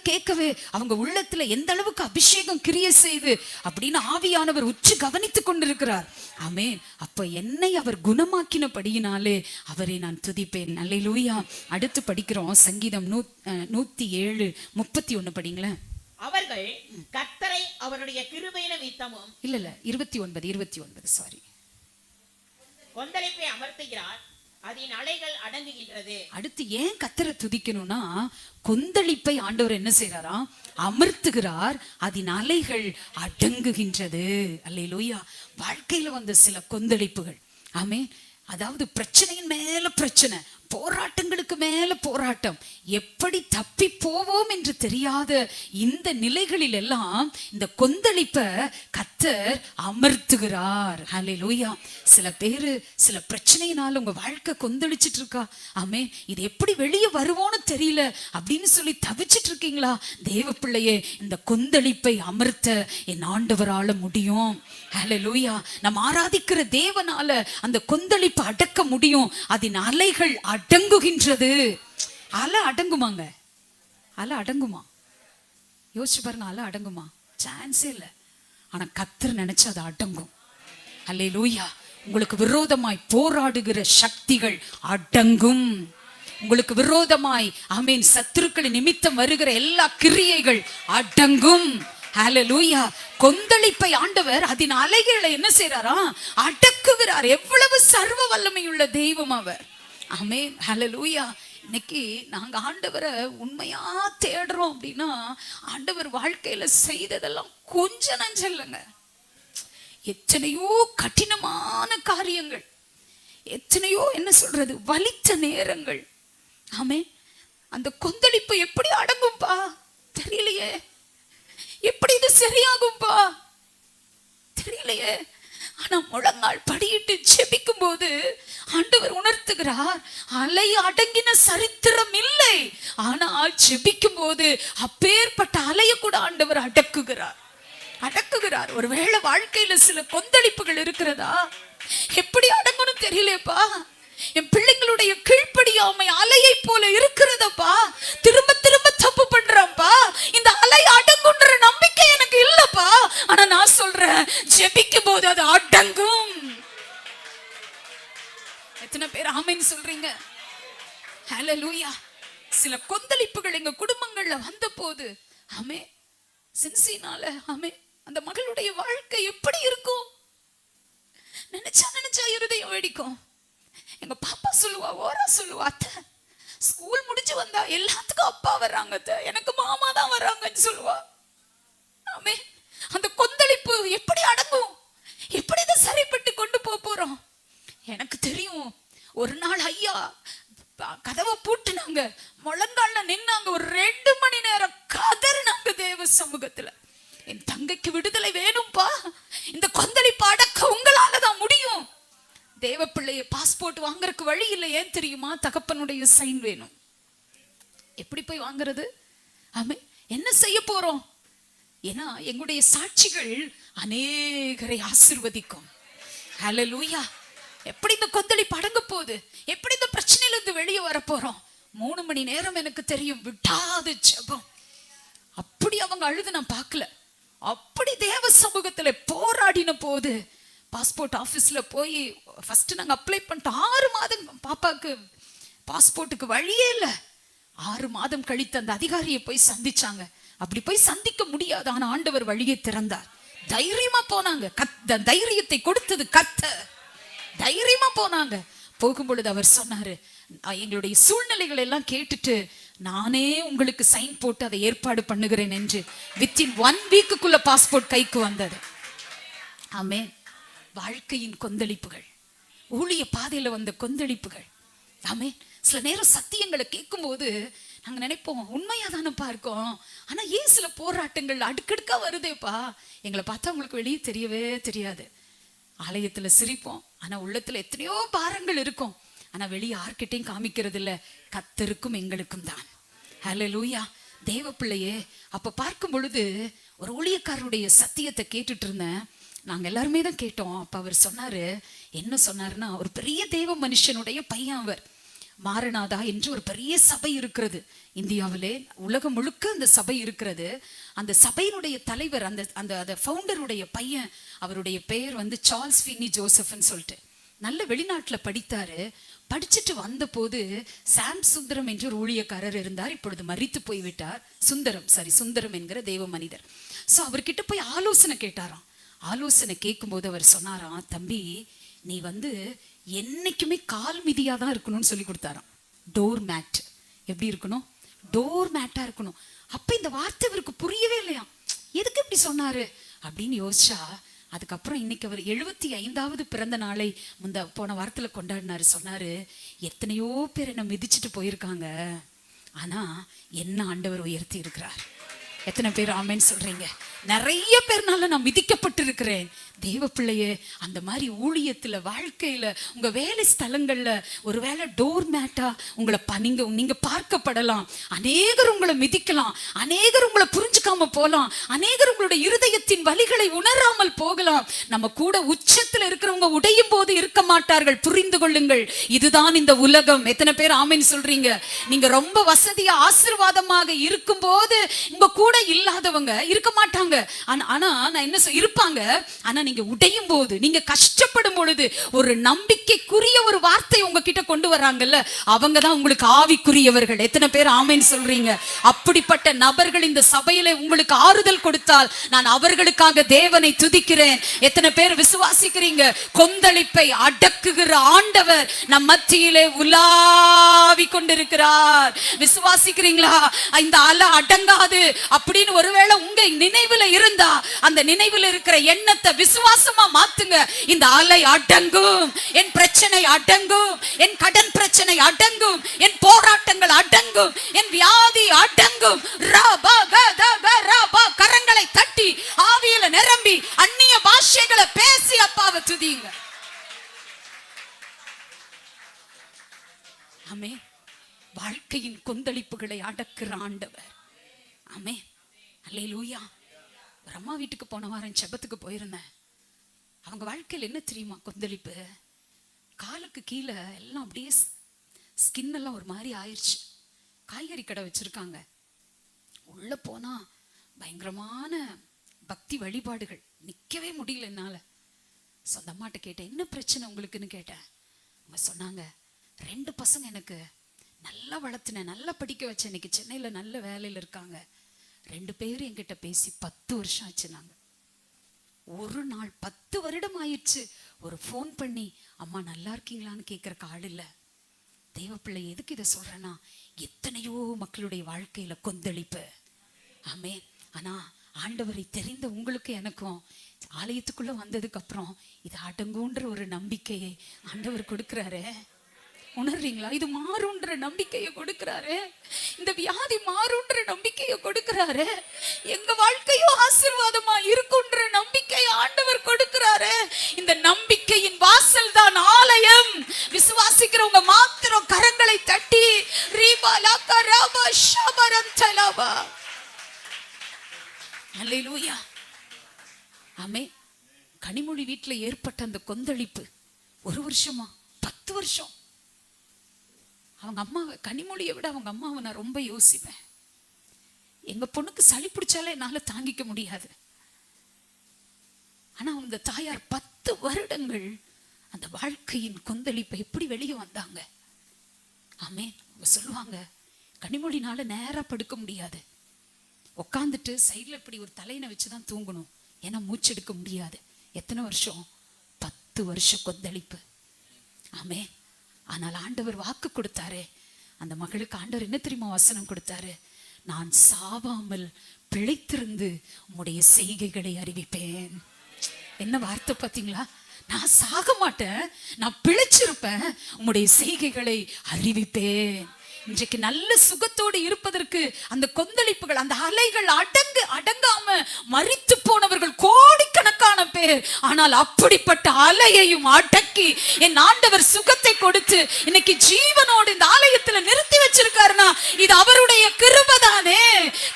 கேட்கவே அவங்க உள்ளத்துல எந்த அளவுக்கு அபிஷேகம் கிரியை செய்து அப்படின்னு ஆவியானவர் உச்சி கவனித்து கொண்டிருக்கிறார். ஆமேன். அப்ப என்னை அவர் குணமாக்கினபடியினாலே அவரை நான் துதிப்பேன். அல்லேலூயா. அடுத்து படிக்கிறோம் சங்கீதம் 107:31 படிங்களேன். அவர்கள் கர்த்தரை அவருடைய கிருபையின் நிமித்தமும் இல்ல 29 சாரி, கொந்தளிப்பை அமர்த்துகிறார், அதன் அலைகள் அடங்குகின்றது. அடுத்து ஏன் கர்த்தரை துதிக்கணும்னா, கொந்தளிப்பை ஆண்டவர் என்ன செய்யறாரா? அமர்த்துகிறார், அதன் அலைகள் அடங்குகின்றது. அல்லேலூயா. வாழ்க்கையில வந்த சில கொந்தளிப்புகள், ஆமே, அதாவது பிரச்சனையின் மேல பிரச்சனை, போராட்டங்களுக்கு மேல போராட்டம், எப்படி தப்பி போவோம் என்று தெரியாத இந்த நிலைகளில் எல்லாம் இந்த கொந்தளிப்பை கர்த்தர் அமர்த்துகிறார். ஹல்லேலூயா. சில பேரு சில பிரச்சனையினால உங்க வாழ்க்கை கொந்தளிச்சிட்டு இருக்கா. ஆமே, இது எப்படி வெளியே வருவோன்னு தெரியல அப்படின்னு சொல்லி தவிச்சிட்டு இருக்கீங்களா? தேவ பிள்ளையே, இந்த கொந்தளிப்பை அமர்த்த என் ஆண்டவரால முடியும். ஹல்லேலூயா. நம்ம ஆராதிக்கிற தேவனால அந்த கொந்தளிப்பை அடக்க முடியும். அதன் அலைகள் அடங்குகின்றது. அலை அடங்குமாங்க? அலை அடங்குமா? யோசிச்சு பாருங்க. அலை அடங்குமா? சான்ஸே இல்லை. ஆனா கர்த்தர் நினைச்சு அது அடங்கும். அல்லேலூயா. உங்களுக்கு விரோதமாய் போராடுகிற சக்திகள் அடங்கும். உங்களுக்கு விரோதமாய் ஆமென் சத்துருக்களின் நிமித்தம் வருகிற எல்லா கிரியைகள் அடங்கும். ஹல்லேலூயா. கொந்தளிப்பை ஆண்டவர் அதன் அலைகளை என்ன செய்றாரா? அடக்குகிறார். எவ்வளவு சர்வ வல்லமையுள்ள தெய்வம் அவர். ஆமென். ஹல்லேலூயா. இன்னைக்கு நாங்க ஆண்டவரை உண்மையா தேடுறோம் அப்படின்னா, ஆண்டவர் வாழ்க்கையில செய்ததெல்லாம் கொஞ்ச நஞ்சம் இல்லைங்க. எத்தனையோ கடினமான காரியங்கள், எத்தனையோ என்ன சொல்றது வலித்த நேரங்கள். ஆமென். அந்த கொந்தளிப்பு எப்படி அடங்கும்பா? தெரியலையே. எப்படி இது சரியாகும்பா? தெரியலையே. ஆனா முழங்கால் படியிட்டு ஜெபிக்கும் போது ஆண்டவர் உணர்த்துகிறார், அலை அடங்கின சரித்திரம் இல்லை. ஆனால் ஜெபிக்கும் போது அப்பேற்பட்ட அலையை கூட ஆண்டவர் அடக்குகிறார். ஒருவேளை வாழ்க்கையில சில கொந்தளிப்புகள் இருக்கிறதா? எப்படி அடங்கணும் தெரியலப்பா. என் பிள்ளைங்களுடைய கீழ்ப்படியாமை அலையை போல இருக்கிறதப்பா. திரும்ப திரும்ப தப்பு பண்றப்பா. இந்த அலை அடங்குன்ற நம்பிக்கை எனக்கு இல்லப்பா. ஆனா நான் சொல்றேன், ஜெபி அடங்கும். எத்தனை பேர் ஆமென் சொல்றீங்க? ஹல்லேலூயா. சில கொந்தளிப்புகள் எங்க குடும்பங்கள்ல வந்த போது ஆமே சின்சினால ஆமே அந்த மகளுடைய வாழ்க்கை எப்படி இருக்கும் நினைச்சா இருதயம் வெடிக்கும். எங்க பாப்பா சொல்லுவா, ஓரா சொல்லுவா, அத்தை ஸ்கூல் முடிஞ்சு வந்தா எல்லாத்துக்கும் அப்பா வர்றாங்க, எனக்கு மாமா தான் வர்றாங்கன்னு சொல்லுவா. ஆமே அந்த கொந்தளிப்பு எப்படி அடங்கும்? எப்படி இதை சரிப்பட்டு கொண்டு போறோம்? எனக்கு தெரியும் ஒரு நாள் ஐயா கதவை பூட்டுனாங்க, முழங்கால நின்னாங்க, ஒரு 2 மணி நேரம் கதறினாங்க தேவ சமூகத்துல. என் தங்கைக்கு விடுதலை வேணும்பா, இந்த கொந்தளிப்பு அடக்க உங்களாலதான் முடியும். தேவ பிள்ளைய பாஸ்போர்ட் வாங்குறதுக்கு வழி இல்லை, ஏன் தெரியுமா? தகப்பனுடைய சைன் வேணும். எப்படி போய் வாங்குறது? ஆமே என்ன செய்ய போறோம்? ஏன்னா எங்களுடைய சாட்சிகள் அநேகரை ஆசீர்வதிக்கும். ஹல்லேலூயா. எப்படி இந்த கொந்தளிப்பு அடங்க போகுது? எப்படி இந்த பிரச்சனையில இருந்து வெளியே வர போறோம்? 3 மணி நேரம் எனக்கு தெரியும் விட்டாது ஜெபம். அப்படி அவங்க அழுது நான் பார்க்கல. அப்படி தேவ சமூகத்துல போராடின போது பாஸ்போர்ட் ஆபீஸ்ல போய் ஃபர்ஸ்ட் நாங்க அப்ளை பண்ணிட்டோம். 6 மாதம் பாப்பாக்கு பாஸ்போர்ட்டுக்கு வழியே இல்லை. 6 மாதம் கழித்து அந்த அதிகாரியை போய் சந்திச்சாங்க. அப்படி போய் சந்திக்க முடியாது, ஆனா ஆண்டவர் வழியை திறந்தார். தைரியமா போனாங்க. தைரியத்தை கொடுத்தது கர்த்தர். தைரியமா போனாங்க. போகும் பொழுது அவர் சொன்னாரு, எங்களுடைய சூழ்நிலைகள் எல்லாம் கேட்டுட்டு நானே உங்களுக்கு சைன் போட்டு அதை ஏற்பாடு பண்ணுகிறேன் என்று வித்தின் 1 வீக்குள்ள பாஸ்போர்ட் கைக்கு வந்தது. ஆமே வாழ்க்கையின் கொந்தளிப்புகள், ஊழிய பாதையில வந்த கொந்தளிப்புகள். ஆமே சில நேரம் சத்தியங்களை கேட்கும் போது நாங்க நினைப்போம் உண்மையா தானப்பா இருக்கோம், ஆனா ஏன் சில போராட்டங்கள் அடுக்கடுக்கா வருதேப்பா? எங்களை பார்த்தா உங்களுக்கு வெளியே தெரியவே தெரியாது. ஆலயத்துல சிரிப்போம், ஆனா உள்ளத்துல எத்தனையோ பாரங்கள் இருக்கும். ஆனா வெளியே யார்கிட்டையும் காமிக்கிறது இல்ல, கர்த்தருக்கும் எங்களுக்கும் தான். ஹல்லேலூயா. தேவ பிள்ளையே, அப்ப பார்க்கும் பொழுது ஒரு ஊழியக்காரருடைய சத்தியத்தை கேட்டுட்டு இருந்தேன். நாங்க எல்லாருமே தான் கேட்டோம். அப்ப அவர் சொன்னாரு, என்ன சொன்னாருன்னா, ஒரு பெரிய தேவ மனுஷனுடைய பையன் அவர். மாரநாதா என்று ஒரு பெரிய சபை இருக்கிறது இந்தியாவிலே, உலகம் முழுக்க அந்த சபை இருக்கிறது. அந்த சபையினுடைய தலைவர், அந்த அந்த ஃபவுண்டருடைய பையன், அவருடைய பெயர் வந்து சார்ல்ஸ் ஃபின்னி ஜோசப்னு சொல்லிட்டு நல்ல வெளிநாட்டில் படித்தாரு. படிச்சுட்டு வந்த போது சாம் சுந்தரம் என்று ஒரு ஊழியக்காரர் இருந்தார். இப்பொழுது மரித்து போய்விட்டார். சுந்தரம் என்கிற தேவ மனிதர். ஸோ அவர்கிட்ட போய் ஆலோசனை கேட்டாராம். ஆலோசனை கேட்கும்போது அவர் சொன்னாராம், தம்பி நீ வந்து என்னைக்குமே கால் மிதியா தான் இருக்கணும்னு சொல்லி கொடுத்தாராம். டோர் மேட் எப்படி இருக்கணும்? டோர் மேட்டா இருக்கணும். அப்ப இந்த வார்த்தை அவருக்கு புரியவே இல்லையா, எதுக்கு இப்படி சொன்னாரு அப்படின்னு யோசிச்சா, அதுக்கப்புறம் இன்னைக்கு அவர் 75வது பிறந்த நாளை போன வாரத்துல கொண்டாடினாரு. சொன்னாரு, எத்தனையோ பேர் என்ன மிதிச்சுட்டு போயிருக்காங்க, ஆனா என்ன ஆண்டவர் உயர்த்தி இருக்கிறார். எத்தனை பேர் ஆமென் சொல்றீங்க? நிறைய பேர்னால நான் மிதிக்கப்பட்டு இருக்கிறேன். தேவ பிள்ளையே, அந்த மாதிரி ஊழியத்துல வாழ்க்கையில உங்க வேலை ஸ்தலங்கள்ல ஒருவேளை டோர் மேட்டா உங்களை நீங்க பார்க்கப்படலாம். அநேகர் உங்களை மிதிக்கலாம், அநேகர் உங்களை புரிஞ்சுக்காம போலாம், அநேகர் உங்களுடைய இருதயத்தின் வலிகளை உணராமல் போகலாம். நம்ம கூட உச்சத்துல இருக்கிறவங்க உடையும் போது இருக்க மாட்டார்கள். புரிந்து கொள்ளுங்கள், இதுதான் இந்த உலகம். எத்தனை பேர் ஆமென் சொல்றீங்க? நீங்க ரொம்ப வசதியா ஆசீர்வாதமாக இருக்கும் போது உங்க கூட இல்லாதவங்க இருக்க மாட்டாங்க. ஆனா நான் என்ன இருப்பாங்க. ஆனா நீங்க உடையும் போது, நீங்க கஷ்டப்படும் பொழுது ஒரு நம்பிக்கைக்குரிய ஒரு வார்த்தை உங்ககிட்ட கொண்டு வர்றாங்கல்ல, அவங்க தான் உங்களுக்கு ஆவிக்குரியவர்கள். எத்தனை பேர் ஆமென் சொல்றீங்க? அப்படிப்பட்ட நபர்கள் இந்த சபையிலே உங்களுக்கு ஆறுதல் கொடுத்தால் நான் அவர்களுக்காக தேவனை துதிக்கிறேன். எத்தனை பேர் விசுவாசிக்கிறீங்க? கொந்தளிப்பை அடக்குகிற ஆண்டவர் நம் மத்தியிலே உலாவி கொண்டிருக்கிறார். விசுவாசிக்கிறீங்களா? இந்த அலை அடங்காது அப்படின்னு ஒருவேளை உங்க நினைவுல இருந்தா, அந்த நினைவுல இருக்கிற எண்ணத்தை விசுவாசமா மாத்துங்க. இந்த அலை அடங்கும், என் பிரச்சனை அடங்கும், என் கடன் பிரச்சனை அடங்கும், என் போராட்டங்கள் அடங்கும், என் வியாதி அடங்கும். கரங்களை தட்டி ஆவியில நிரம்பி அந்நிய பாஷைகளை பேசி அப்பாவை துதியுங்க. ஆமே வாழ்க்கையின் கொந்தளிப்புகளை அடக்குற ஆண்டவர். ஆமே அல்லேலூயா. ஒரு அம்மா வீட்டுக்கு போன வாரம் ஜெபத்துக்கு போயிருந்தேன். அவங்க வாழ்க்கையில் என்ன தெரியுமா கொந்தளிப்பு? காலுக்கு கீழே எல்லாம் அப்படியே ஸ்கின் எல்லாம் ஒரு மாதிரி ஆயிடுச்சு. காய்கறி கடை வச்சிருக்காங்க. உள்ள போனா பயங்கரமான பக்தி வழிபாடுகள், நிக்கவே முடியல என்னால. சொந்த அம்மாட்ட கேட்டேன், என்ன பிரச்சனை உங்களுக்குன்னு கேட்டேன். அவங்க சொன்னாங்க, 2 பசங்க எனக்கு நல்லா வளர்த்துனேன், நல்லா படிக்க வச்சேன், இன்னைக்கு சென்னையில் நல்ல வேலையில் இருக்காங்க. 2 பேரும் என்கிட்ட பேசி 10 வருஷம் ஆச்சு. நாங்க ஒரு நாள் 10 வருடம் ஆயிடுச்சு ஒரு ஃபோன் பண்ணி அம்மா நல்லா இருக்கீங்களான்னு கேட்கறக்கு ஆள் இல்லை. தெய்வப்பிள்ளை எதுக்கு இதை சொல்றேன்னா, எத்தனையோ மக்களுடைய வாழ்க்கையில கொந்தளிப்பு. ஆமே. ஆனா ஆண்டவரை தெரிந்த உங்களுக்கு எனக்கும் ஆலயத்துக்குள்ள வந்ததுக்கு அப்புறம் இது அடங்குன்ற ஒரு நம்பிக்கையை ஆண்டவர் கொடுக்கிறாரு. உணர்றீங்களா? இது மாறுன்ற நம்பிக்கையை கொடுக்கிறாரு. இந்த வியாதி மாறுன்ற நம்பிக்கையை கொடுக்கிறாரு. எங்க வாழ்க்கையும் ஆசீர்வாதமா இருக்குன்ற நம்பிக்கையை ஆண்டவர் கொடுக்கிறாரு. இந்த நம்பிக்கையின் வாசல் தான் ஆலயம். விசுவாசிக்கிறவங்க மாத்திரம் கரங்களை தட்டி ரீபா லாகா ராபா ஷபரந்தலவா. அல்லேலூயா. ஆமே. கனிமொழி வீட்டுல ஏற்பட்ட அந்த கொந்தளிப்பு 1 வருஷமா 10 வருஷம். அவங்க அம்மாவை, கனிமொழியை விட அவங்க அம்மாவை நான் ரொம்ப யோசிப்பேன். எங்க பொண்ணுக்கு சளி பிடிச்சாலே என்னால தாங்கிக்க முடியாது. ஆனா அந்த தாயார் 10 வருடங்கள் அந்த வாழ்க்கையின் கொந்தளிப்பை எப்படி வெளியே வந்தாங்க. ஆமே. அவங்க சொல்லுவாங்க, கனிமொழினால நேரா படுக்க முடியாது, உட்காந்துட்டு சைட்ல இப்படி ஒரு தலையினை வச்சுதான் தூங்கணும், ஏன்னா மூச்செடுக்க முடியாது. எத்தனை வருஷம்? 10 வருஷம் கொந்தளிப்பு. ஆமே. ஆனால் ஆண்டவர் வாக்கு கொடுத்தாரு. அந்த மகளுக்கு ஆண்டவர் என்ன தெரியுமா வசனம் கொடுத்தாரு? நான் சாவாமல் பிழைத்திருந்து உம்முடைய செய்கைகளை அறிவிப்பேன். என்ன வார்த்தை பார்த்தீங்களா? நான் சாக மாட்டேன், நான் பிழைச்சிருப்பேன், உம்முடைய செய்கைகளை அறிவிப்பேன். இன்றைக்கு நல்ல சுகத்தோடு இருப்பதற்கு அந்த கொந்தளிப்புகள், அந்த அலைகள் அடங்காம மரித்து போனவர்கள் கோடிக்கணக்கான பேர். ஆனால் அப்படிப்பட்ட அலையையும் அடக்கி என் ஆண்டவர் சுகத்தை கொடுத்து இன்னைக்கு ஜீவனோடு இந்த ஆலயத்துல நிறுத்தி வச்சிருக்காருன்னா இது அவருடைய கிருபைதானே.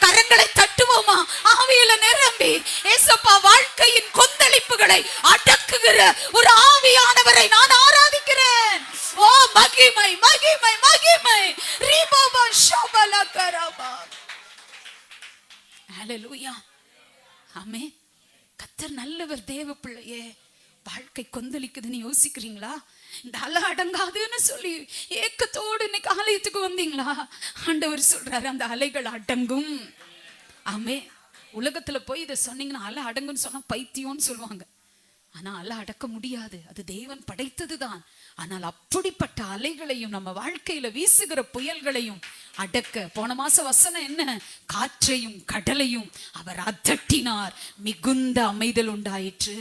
கரங்களை தட்டுவோமா? ஆவியில நிரம்பி ஏசப்பா வாழ்க்கையின் கொந்தளிப்புகளை அடக்குகிற ஒரு ஆவியானவரை நான் ஆராதிக்கிறேன். ஓ மகிமை மகிமை மகிமை. ரீபாபா ஷபலா கரபா. ஹல்லேலூயா. ஆமே. கர்த்தர் நல்லவர். தேவ பிள்ளையே, வாழ்க்கை கொந்தளிக்குதுன்னு யோசிக்கிறீங்களா? இந்த அலை அடங்காதுன்னு சொல்லி ஏக்கத்தோடு இன்னைக்கு ஆலயத்துக்கு வந்தீங்களா? ஆண்டவர் சொல்றாரு, அந்த அலைகள் அடங்கும். ஆமே. உலகத்துல போய் இதை சொன்னீங்கன்னா அலை அடங்குன்னு சொன்னா பைத்தியம்னு சொல்லுவாங்க. ஆனா அலை அடக்க முடியாது, அது தேவன் படைத்ததுதான். ஆனால் அப்படிப்பட்ட அலைகளையும் நம்ம வாழ்க்கையில வீசுகிற புயல்களையும் அடக்க, போன மாச வசனம் என்ன? காற்றையும் கடலையும் அவர் அதட்டினார், மிகுந்த அமைதல் உண்டாயிற்று.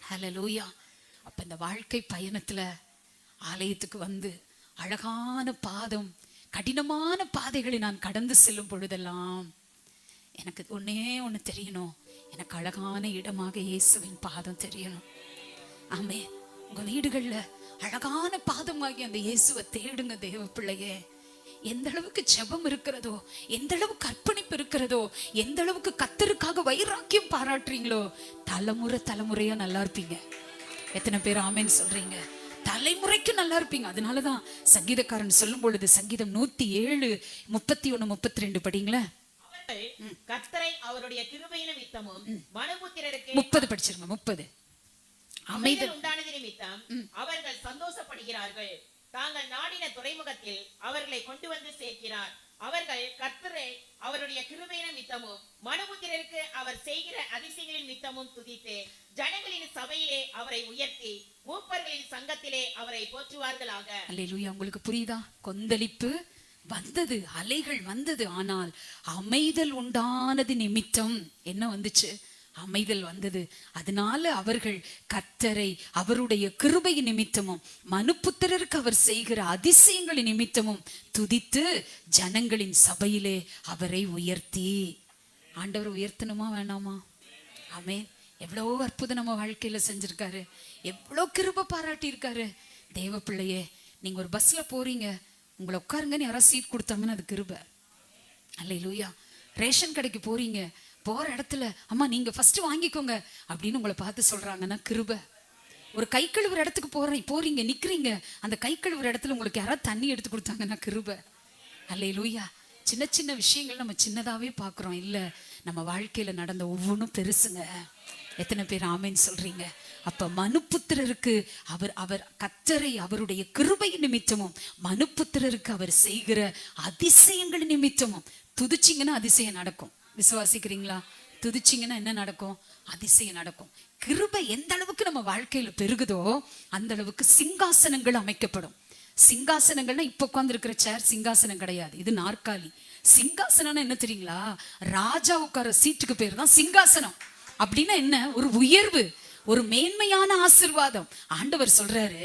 ஹல்லேலூயா. அப்ப இந்த வாழ்க்கை பயணத்துல ஆலயத்துக்கு வந்து அழகான பாதம், கடினமான பாதைகளை நான் கடந்து செல்லும் பொழுதெல்லாம் எனக்கு ஒண்ணு தெரியணும், எனக்கு அழகான இடமாக இயேசுவின் பாதம் தெரியணும். ஆமே. உங்க வீடுகள்ல அழகான பாதமாகி அந்த இயேசுவை தேடுங்க தேவ பிள்ளையே. எந்த அளவுக்கு ஜெபம் இருக்கிறதோ, எந்த அளவுக்கு அர்ப்பணிப்பு இருக்கிறதோ, எந்த அளவுக்கு கர்த்தருக்காக வைராக்கியம் பாராட்டுறீங்களோ, தலைமுறையா நல்லா இருப்பீங்க. எத்தனை பேர் ஆமேன்னு சொல்றீங்க? தலைமுறைக்கு நல்லா இருப்பீங்க. அதனாலதான் சங்கீதக்காரன் சொல்லும் பொழுது சங்கீதம் 107 31 32 படிங்களேன். கர்த்தரை அவருடைய கிருபையின் நிமித்தமும் மனுபுத்திரருக்கு 30 படிச்சிருங்க. 30 அமைதல் உண்டானது நிமித்தம் அவர்கள் சந்தோஷப்படுகிறார்கள். தாங்கள் நாடின துறைமுகத்தில் அவர்களை கொண்டு வந்து சேர்க்கிறார். அவர்கள் கர்த்தரை அவருடைய கிருபையின் நிமித்தமும் மனுபுத்திரருக்கு அவர் செய்கிற அதிசயங்களின் நிமித்தமும் துதித்து ஜனங்களின் சபையிலே அவரை உயர்த்தி மூப்பர்களின் சங்கத்திலே அவரை போற்றுவார்களாக. அல்லேலூயா. உங்களுக்கு புரியுதா? கொந்தளிப்பு வந்தது, அலைகள் வந்தது, ஆனால் அமைதல் உண்டானது நிமித்தம் என்ன வந்துச்சு? அமைதல் வந்தது. அதனால அவர்கள் கர்த்தரை அவருடைய கிருபை நிமித்தமும் மனுபுத்திரருக்கு அவர் செய்கிற அதிசயங்களின் நிமித்தமும் துதித்து ஜனங்களின் சபையிலே அவரை உயர்த்தி. ஆண்டவர் உயர்த்தணுமா வேணாமா? ஆமென். எவ்வளோ அற்புதம் நம்ம வாழ்க்கையில செஞ்சிருக்காரு, எவ்வளோ கிருபை பாராட்டி இருக்காரு. தேவ பிள்ளையே, நீங்க ஒரு பஸ்ல போறீங்க, உங்களை உட்காருங்கன்னு யாராவது சீட் கொடுத்தாங்கன்னு அது கிருபை. அல்லேலூயா. ரேஷன் கடைக்கு போறீங்க, போற இடத்துல அம்மா நீங்க ஃபர்ஸ்ட் வாங்கிக்கோங்க அப்படின்னு உங்களை பார்த்து சொல்றாங்கன்னா கிருபை. ஒரு கை கழுவுற இடத்துக்கு போறீங்க, நிக்கிறீங்க, அந்த கை கழுவுற இடத்துல உங்களுக்கு யாராவது தண்ணி எடுத்து கொடுத்தாங்கன்னா கிருபை. அல்லேலூயா. சின்ன சின்ன விஷயங்கள் நம்ம சின்னதாவே பார்க்குறோம். இல்லை, நம்ம வாழ்க்கையில நடந்த ஒவ்வொன்றும் பெருசுங்க. எத்தனை பேர் ஆமேன்னு சொல்றீங்க? அப்ப மனுபுத்திரருக்கு அவர் கர்த்தரை அவருடைய கிருபை நிமித்தமும் மனுபுத்திரருக்கு அவர் செய்கிற அதிசயங்கள் நிமித்தமும் துதிச்சிங்கன்னா அதிசயம் நடக்கும். விசுவாசிக்கிறீங்களா? துதிச்சிங்கன்னா என்ன நடக்கும்? அதிசயம் நடக்கும். கிருபை எந்த அளவுக்கு நம்ம வாழ்க்கையில பெருகுதோ அந்த அளவுக்கு சிங்காசனங்கள் அமைக்கப்படும். சிங்காசனங்கள்னா இப்ப உட்கார்ந்து இருக்கிற சேர் சிங்காசனம் கிடையாது, இது நாற்காலி. சிங்காசனம்னா என்ன தெரியுங்களா? ராஜா உட்கார சீட்டுக்கு பேர் தான் சிங்காசனம். அப்படின்னா என்ன? ஒரு உயர்வு, ஒரு மேன்மையான ஆசீர்வாதம். ஆண்டவர் சொல்றாரு,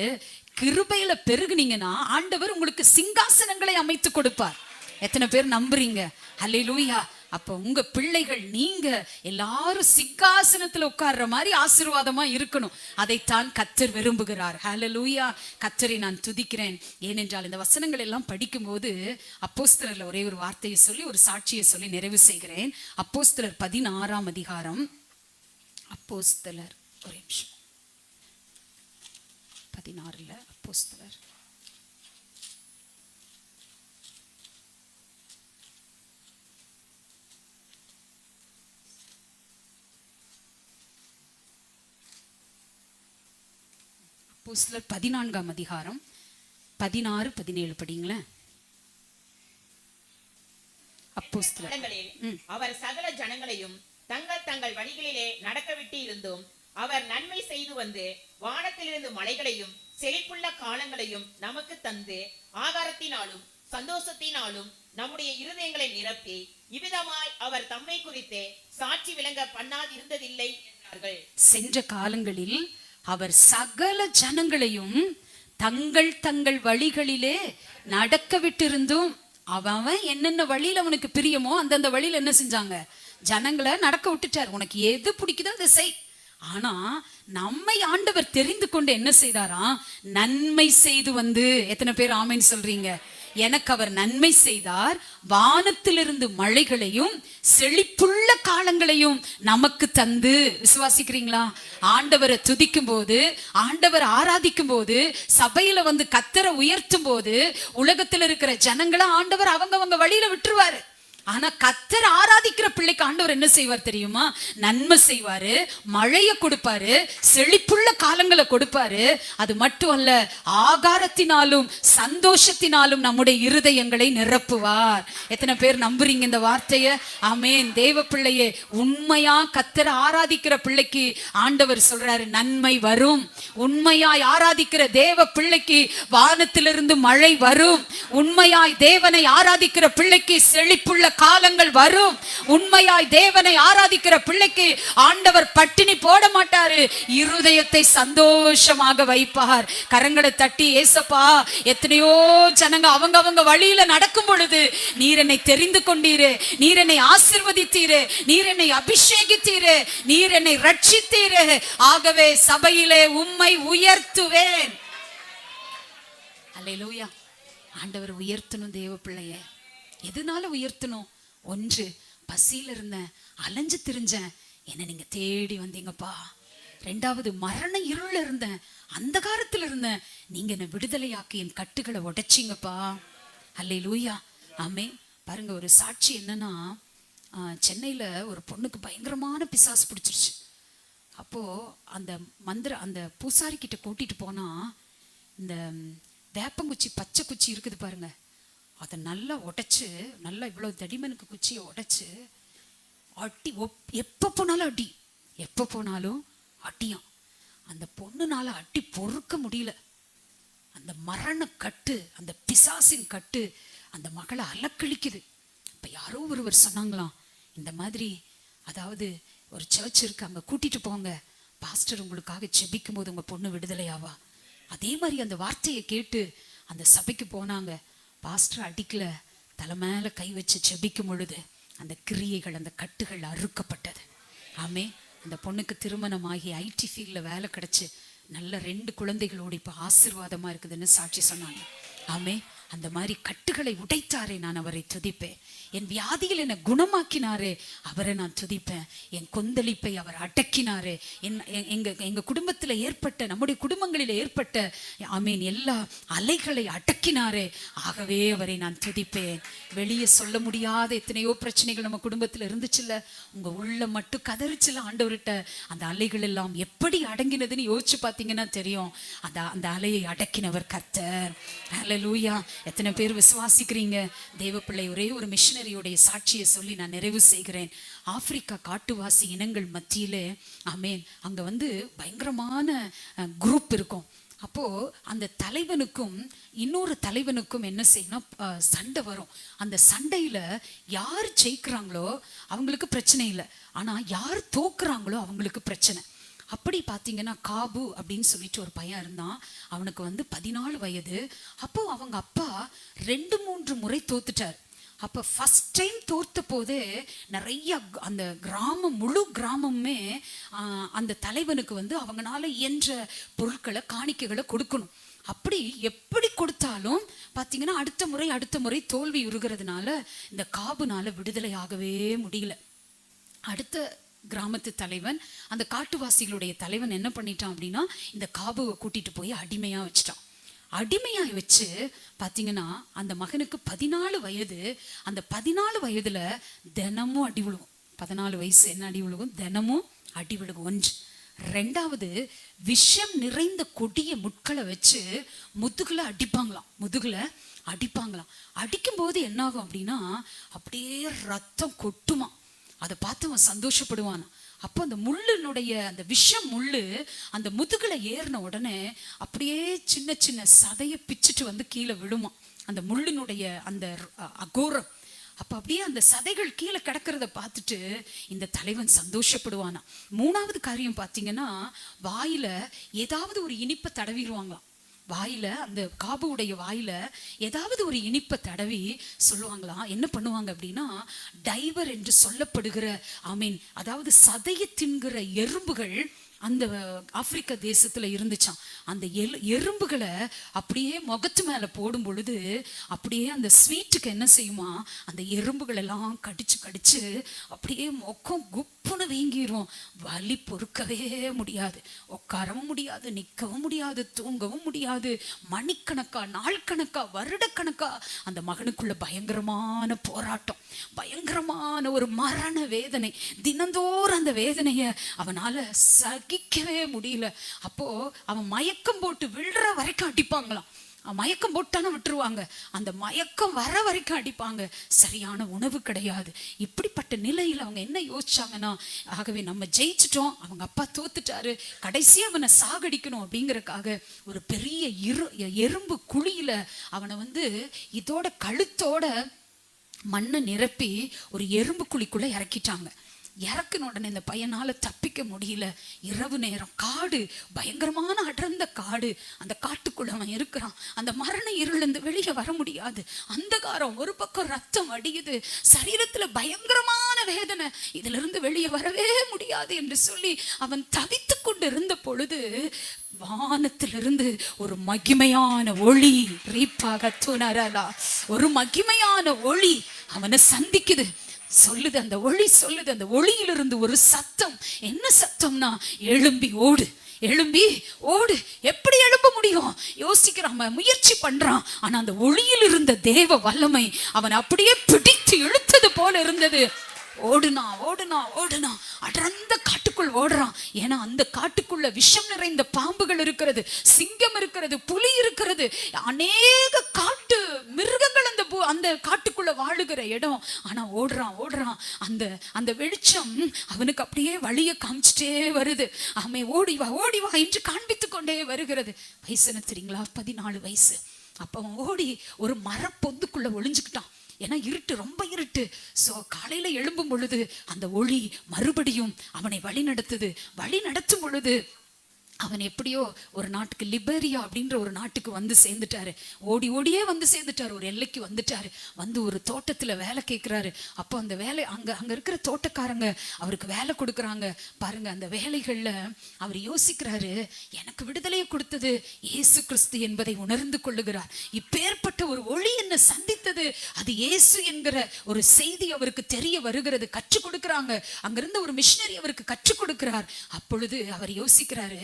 கிருபையில பெருகுனீங்கன்னா ஆண்டவர் உங்களுக்கு சிங்காசனங்களை அமைத்து கொடுப்பார். எத்தனை பேர் நம்புறீங்க? ஹல்லேலூயா. அப்ப உங்க பிள்ளைகள், நீங்க எல்லாரும் சிங்காசனத்துல உட்கார்ற மாதிரி ஆசீர்வாதமா இருக்கணும். அதைத்தான் கர்த்தர் விரும்புகிறார். ஹல்லேலூயா. கர்த்தரை நான் துதிக்கிறேன். ஏனென்றால் இந்த வசனங்கள் எல்லாம் படிக்கும்போது அப்போஸ்தலர்ல ஒரே ஒரு வார்த்தையை சொல்லி ஒரு சாட்சியை சொல்லி நிறைவு செய்கிறேன். அப்போஸ்தலர் 16ஆம் அதிகாரம். அப்போஸ்தலர், ஒரே நிமிஷம், 16ல அப்போஸ்தலர் அப்போஸ்தலர் 14ஆம் அதிகாரம் 16, 17 படிங்களேன். அப்போஸ்தலர் அவர் சகல ஜனங்களையும் தங்கள் தங்கள் வழிகளிலே நடக்க விட்டு இருந்தும் அவர் நன்மை செய்து வந்து வானத்திலிருந்து மலைகளையும் செழிப்புள்ள காலங்களையும் நமக்கு தந்து ஆகாரத்தினாலும் சந்தோஷத்தினாலும் நம்முடைய இருதயங்களை நிரப்பி இவ்விதமாய் அவர் தம்மை குறித்தே சாட்சி விளங்க பண்ணாதிருந்ததில்லை என்றார்கள். சென்ற காலங்களில் அவர் சகல ஜனங்களையும் தங்கள் தங்கள் வழிகளிலே நடக்க விட்டிருந்தும் அவன் என்னென்ன வழியில அவனுக்கு பிரியமோ அந்தந்த வழியில என்ன செஞ்சாங்க? ஜனங்களை நடக்க விட்டுட்டார். உனக்கு எது பிடிக்குதோ அதை செய். ஆனா நம்மை ஆண்டவர் தெரிந்து கொண்டு என்ன செய்தாராம்? நன்மை செய்து வந்து, எத்தனை பேர் ஆமைன்னு சொல்றீங்க? எனக்கு அவர் நன்மை செய்தார், வானத்திலிருந்து மழைகளையும் செழிப்புள்ள காலங்களையும் நமக்கு தந்து. விசுவாசிக்கிறீங்களா? ஆண்டவரை துதிக்கும் போது, ஆண்டவர் ஆராதிக்கும் போது, சபையில வந்து கர்த்தரை உயர்த்தும் போது உலகத்துல இருக்கிற ஜனங்களை ஆண்டவர் அவங்க வழியில விட்டுருவாரு. ஆனா கர்த்தர் ஆராதிக்கிற பிள்ளைக்கு ஆண்டவர் என்ன செய்வார் தெரியுமா? நன்மை செய்வாரு, மழைய கொடுப்பாரு, செழிப்புள்ள காலங்களை கொடுப்பாரு. அது மட்டும் அல்ல, ஆகாரத்தினாலும் சந்தோஷத்தினாலும் நம்முடைய இருதயங்களை நிரப்புவார். எத்தனை பேர் நம்புறீங்க இந்த வார்த்தைய? ஆமென். தேவ பிள்ளையே, உண்மையா கர்த்தர் ஆராதிக்கிற பிள்ளைக்கு ஆண்டவர் சொல்றாரு, நன்மை வரும். உண்மையாய் ஆராதிக்கிற தேவ பிள்ளைக்கு வானத்திலிருந்து மழை வரும். உண்மையாய் தேவனை ஆராதிக்கிற பிள்ளைக்கு செழிப்புள்ள காலங்கள் வரும். உண்மையாய் தேவனை ஆராதிக்கிற பிள்ளைக்கு ஆண்டவர் பட்டினி போட மாட்டாரு, இருதயத்தை சந்தோஷமாக வைப்பார். கரங்களை தட்டி, ஏசப்பா, எத்தனையோ ஜனங்க அவங்க வழியில நடக்கும் பொழுது நீர் என்னை தெரிந்து கொண்டீரு, நீர் என்னை ஆசீர்வதித்தீரு, நீர் என்னை அபிஷேகித்தீரு, நீர் என்னை ரட்சித்தீரு. ஆகவே சபையிலே உம்மை உயர்த்துவேன். அல்லேலூயா. ஆண்டவர் உயர்த்தணும் தேவ பிள்ளைய. எதனால உயர்த்தணும்? ஒன்று, பசியில இருந்தேன், அலைஞ்சு திரிஞ்சேன், என்ன நீங்க தேடி வந்தீங்கப்பா. ரெண்டாவது, மரண இருள் இருந்தேன், அந்த காலத்துல இருந்தேன், நீங்க என்ன விடுதலையாக்கி என் கட்டுகளை உடைச்சிங்கப்பா. அல்லேலூயா. ஆமே. பாருங்க, ஒரு சாட்சி என்னன்னா, சென்னையில ஒரு பொண்ணுக்கு பயங்கரமான பிசாசு பிடிச்சிருச்சு. அப்போ அந்த பூசாரி கிட்ட கூட்டிட்டு போனா, இந்த வேப்பங்குச்சி, பச்சை குச்சி இருக்குது பாருங்க, அதை நல்லா உடைச்சு, நல்லா இவ்வளவு தடிமனுக்கு குச்சியை உடைச்சு அடி, எப்ப போனாலும் அடியான். அந்த பொண்ணுனால அடி பொறுக்க முடியல. அந்த மரண கட்டு, அந்த பிசாசின் கட்டு அந்த மகளை அலக்கழிக்குது. இப்ப யாரோ ஒருவர் சொன்னாங்களாம், இந்த மாதிரி, அதாவது ஒரு சர்ச் இருக்கு, அங்க கூட்டிட்டு போங்க, பாஸ்டர் உங்களுக்காக ஜெபிக்கும் போது உங்க பொண்ணு விடுதலையாவா. அதே மாதிரி அந்த வார்த்தையை கேட்டு அந்த சபைக்கு போனாங்க. பாஸ்டர் அடிக்கல, தலை மேல கை வச்சு ஜெபிக்கும் பொழுது அந்த கிரியைகள், அந்த கட்டுகள் அறுக்கப்பட்டது. ஆமே. அந்த பொண்ணுக்கு திருமணமாகி ஐடி ஃபீல்ட்ல வேலை கிடைச்சு நல்ல 2 குழந்தைகளோடு இப்ப ஆசீர்வாதமா இருக்குதுன்னு சாட்சி சொன்னாங்க. ஆமே. அந்த மாதிரி கட்டுகளை உடைத்தாரே, நான் அவரை துதிப்பேன். என் வியாதியில் என்னை குணமாக்கினாரே, அவரை நான் துதிப்பேன். என் கொந்தளிப்பை அவர் அடக்கினாரே, எங்க குடும்பத்தில் ஏற்பட்ட, நம்முடைய குடும்பங்களில் ஏற்பட்ட ஆமீன் எல்லா அலைகளை அடக்கினாரே, ஆகவே அவரை நான் துதிப்பேன். வெளியே சொல்ல முடியாத எத்தனையோ பிரச்சனைகள் நம்ம குடும்பத்தில் இருந்துச்சுல்ல, உங்க உள்ள மட்டும் கதறிச்சுல ஆண்டவர்கிட்ட. அந்த அலைகள் எல்லாம் எப்படி அடங்கினதுன்னு யோசிச்சு பார்த்தீங்கன்னா தெரியும். அந்த அலையை அடக்கினவர் கர்த்தர். ஹல்லேலூயா. எத்தனை பேர் விசுவாசிக்கிறீங்க? தேவ பிள்ளை, ஒரே ஒரு மிஷனரியுடைய சாட்சியை சொல்லி நான் நிறைவு செய்கிறேன். ஆப்பிரிக்கா காட்டுவாசி இனங்கள் மத்தியிலே ஆமேன், அங்க பயங்கரமான குரூப் இருக்கும். அப்போ அந்த தலைவனுக்கும் இன்னொரு தலைவனுக்கும் என்ன செய்யணும், சண்டை வரும். அந்த சண்டையில யார் ஜெயிக்கிறாங்களோ அவங்களுக்கு பிரச்சனை இல்லை, ஆனா யார் தோக்குறாங்களோ அவங்களுக்கு பிரச்சனை. அப்படி பார்த்தீங்கன்னா காபு அப்படின்னு சொல்லிட்டு ஒரு பையன் இருந்தான். அவனுக்கு 14 வயது. அப்போ அவங்க அப்பா 2-3 முறை தோத்துட்டார். அப்போ ஃபர்ஸ்ட் டைம் தோத்த போதே நிறைய அந்த முழு கிராமமே அந்த தலைவனுக்கு அவங்களால இயன்ற பொருட்களை, காணிக்கைகளை கொடுக்கணும். அப்படி எப்படி கொடுத்தாலும் பார்த்தீங்கன்னா அடுத்த முறை தோல்வி உருகிறதுனால இந்த காபுனால விடுதலையாகவே முடியல. அடுத்த கிராமத்து தலைவன், அந்த காட்டுவாசிகளுடைய தலைவன் என்ன பண்ணிட்டான் அப்படின்னா, இந்த காபுவை கூட்டிட்டு போய் அடிமையா வச்சுட்டான். அடிமையா வச்சு பார்த்தீங்கன்னா அந்த மகனுக்கு 14 வயது. அந்த 14 வயதுல தினமும் அடி விழுகும். 14 வயசு என்ன அடி விழுகும்? தினமும் அடி விழுகும். 1. 2வது, விஷம் நிறைந்த கொடிய முட்களை வச்சு முதுகுல அடிப்பாங்களாம். அடிக்கும் போது என்னாகும் அப்படின்னா அப்படியே ரத்தம் கொட்டுமா. அதை பார்த்து அவன் சந்தோஷப்படுவான். அப்போ அந்த முள்ளுனுடைய அந்த விஷம் முள்ளு அந்த முதுகுல ஏறின உடனே அப்படியே சின்ன சின்ன சதையை பிச்சுட்டு கீழே விழுமா, அந்த முள்ளினுடைய அந்த அகோரம். அப்ப அப்படியே அந்த சதைகள் கீழே கிடக்கிறத பார்த்துட்டு இந்த தலைவன் சந்தோஷப்படுவானா. 3வது காரியம் பார்த்தீங்கன்னா, வாயில ஏதாவது ஒரு இனிப்பை தடவிடுவாங்களாம். வாயில, அந்த காபுவுடைய வாயில ஏதாவது ஒரு இனிப்பை தடவி சொல்லுவாங்களாம். என்ன பண்ணுவாங்க அப்படின்னா, டைவர் என்று சொல்லப்படுகிற அதாவது சதையை தின்கிற எறும்புகள் அந்த ஆப்பிரிக்க தேசத்துல இருந்துச்சான். அந்த எறும்புகளை அப்படியே முகத்து மேல போடும் பொழுது அப்படியே அந்த ஸ்வீட்டுக்கு என்ன செய்யுமா, அந்த எறும்புகள் எல்லாம் கடிச்சு அப்படியே முகம் குப்புன்னு வீங்கிரும். வலி பொறுக்கவே முடியாது, உட்காரவும் முடியாது, நிற்கவும் முடியாது, தூங்கவும் முடியாது. மணிக்கணக்கா, நாள் கணக்கா, வருடக்கணக்கா அந்த மகனுக்குள்ள பயங்கரமான போராட்டம், பயங்கரமான ஒரு மரண வேதனை. தினந்தோறும் அந்த வேதனைய அவனால சகிக்கவே முடியல. அப்போ அவன் மயக்கம் போட்டு விழுற வரைக்கும் அடிப்பாங்களாம். மயக்கம் போட்டான விட்டுருவாங்க, அந்த மயக்கம் வர வரைக்கும் அடிப்பாங்க. சரியான உணவு கிடையாது. இப்படிப்பட்ட நிலையில் அவங்க என்ன யோசிச்சாங்கன்னா, ஆகவே நம்ம ஜெயிச்சிட்டோம், அவங்க அப்பா தோத்துட்டாரு, கடைசியா அவனை சாகடிக்கணும் அப்படிங்கறக்காக ஒரு பெரிய எறும்பு குழியில அவனை இதோட கழுத்தோட மண்ணை நிரப்பி ஒரு எறும்பு குழிக்குள்ள இறக்கிட்டாங்க. இறக்குன உடனே இந்த பையனால தப்பிக்க முடியல. இரவு நேரம், காடு, பயங்கரமான அடர்ந்த காடு. அந்த காட்டுக்குள்ள அவன் இருக்கிறான். அந்த மரண இருளிலிருந்து வெளியே வர முடியாது. அந்தகாரம், ஒரு பக்கம் ரத்தம் வடியுது, சரீரத்துல பயங்கரமான வேதனை, இதுல இருந்து வெளியே வரவே முடியாது என்று சொல்லி அவன் தவித்து கொண்டு இருந்த பொழுது வானத்திலிருந்து ஒரு மகிமையான ஒளி, ஒரு மகிமையான ஒளி அவனை சந்திக்குது. சொல்லுது, அந்த ஒளி சொல்லுது, அந்த ஒளியிலிருந்து ஒரு சத்தம். என்ன சத்தம்னா, எழும்பி ஓடு, எழும்பி ஓடு. எப்படி எழும்ப முடியும்? யோசிக்கிறான், முயற்சி பண்றான். ஆனா அந்த ஒளியில் இருந்த தேவ வல்லமை அவன் அப்படியே பிடித்து இழுத்தது போல இருந்தது. ஓடுனா அடர்ந்த காட்டுக்குள் ஓடுறான். ஏன்னா அந்த காட்டுக்குள்ள விஷம் நிறைந்த பாம்புகள் இருக்கிறது, சிங்கம் இருக்கிறது, புலி இருக்கிறது, அநேக காட்டு மிருகங்கள் அந்த காட்டுக்குள்ள வாழுகிற இடம். ஆனா ஓடுறான். அந்த வெளிச்சம் அவனுக்கு அப்படியே வழிய காமிச்சிட்டே வருது. அவன் ஓடி வா என்று காண்பித்து கொண்டே வருகிறது. வயசு என்ன தெரியுங்களா? 14 வயசு. அப்ப அவன் ஓடி ஒரு மரப்பொந்துக்குள்ள ஒளிஞ்சுக்கிட்டான். ஏன்னா இருட்டு, ரொம்ப இருட்டு. சோ காலையில எழும்பும் பொழுது அந்த ஒளி மறுபடியும் அவனை வழி நடத்தும் பொழுது அவன் எப்படியோ ஒரு நாட்டுக்கு, லிபேரியா அப்படின்ற ஒரு நாட்டுக்கு வந்து சேர்ந்துட்டாரு. ஓடி ஓடியே வந்து சேர்ந்துட்டாரு. ஒரு எல்லைக்கு வந்துட்டாரு. வந்து ஒரு தோட்டத்துல வேலை கேட்கிறாரு. அப்போ அந்த வேலை அங்க இருக்கிற தோட்டக்காரங்க அவருக்கு வேலை கொடுக்குறாங்க பாருங்க. அந்த வேலைகள்ல அவர் யோசிக்கிறாரு, எனக்கு விடுதலையை கொடுத்தது இயேசு கிறிஸ்து என்பதை உணர்ந்து கொள்ளுகிறார். இப்பேற்பட்ட ஒரு ஒளி என்ன சந்தித்தது, அது இயேசு என்கிற ஒரு செய்தி அவருக்கு தெரிய வருகிறது. கற்றுக் கொடுக்குறாங்க. அங்கிருந்த ஒரு மிஷினரி அவருக்கு கற்றுக் கொடுக்கிறார். அப்பொழுது அவர் யோசிக்கிறாரு,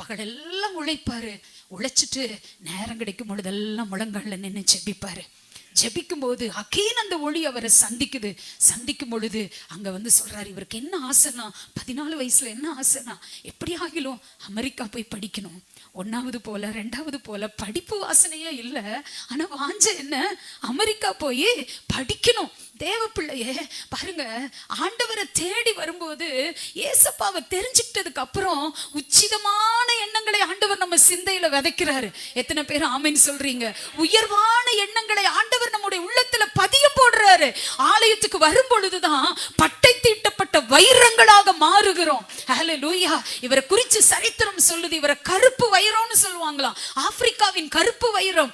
பகலெல்லாம் உழைப்பாரு. உழைச்சிட்டு நேரம் கிடைக்கும் பொழுதெல்லாம் முழங்கால நின்று ஜெபிப்பாரு. ஜெபிக்கும் போது அகீன் அந்த ஒளி அவரை சந்திக்குது. சந்திக்கும் பொழுது அங்க வந்து சொல்றாரு, இவருக்கு என்ன ஆசைனா, 14 வயசுல என்ன ஆசைனா, எப்படி ஆகிலும் அமெரிக்கா போய் படிக்கணும். 1வது போல 2வது போல படிப்பு வாசனையே இல்லை. ஆனா வாஞ்ச என்ன, அமெரிக்கா போய் படிக்கணும். தேவ பிள்ளையே பாருங்க, ஆண்டவரை தேடி வரும்போது ஏசப்பாவை தெரிஞ்சுக்கிட்டதுக்கு அப்புறம் உச்சிதமான எண்ணங்களை ஆண்டவர் நம்ம சிந்தையில விதைக்கிறாரு. எத்தனை பேர் ஆமென் சொல்றீங்க? உயர்வான எண்ணங்களை ஆண்டவர் நம்முடைய உள்ளத்துல பதிய போடுறாரு. ஆலயத்துக்கு வரும் பொழுதுதான் பட்டை தீட்டப்பட்ட வைரங்களாக மாறுகிறோம். ஹல்லேலூயா. இவரை குறித்து சரித்திரம் சொல்லுது, இவரை கருப்பு வைரம்னு சொல்லுவாங்களாம். ஆப்பிரிக்காவின் கருப்பு வைரம்,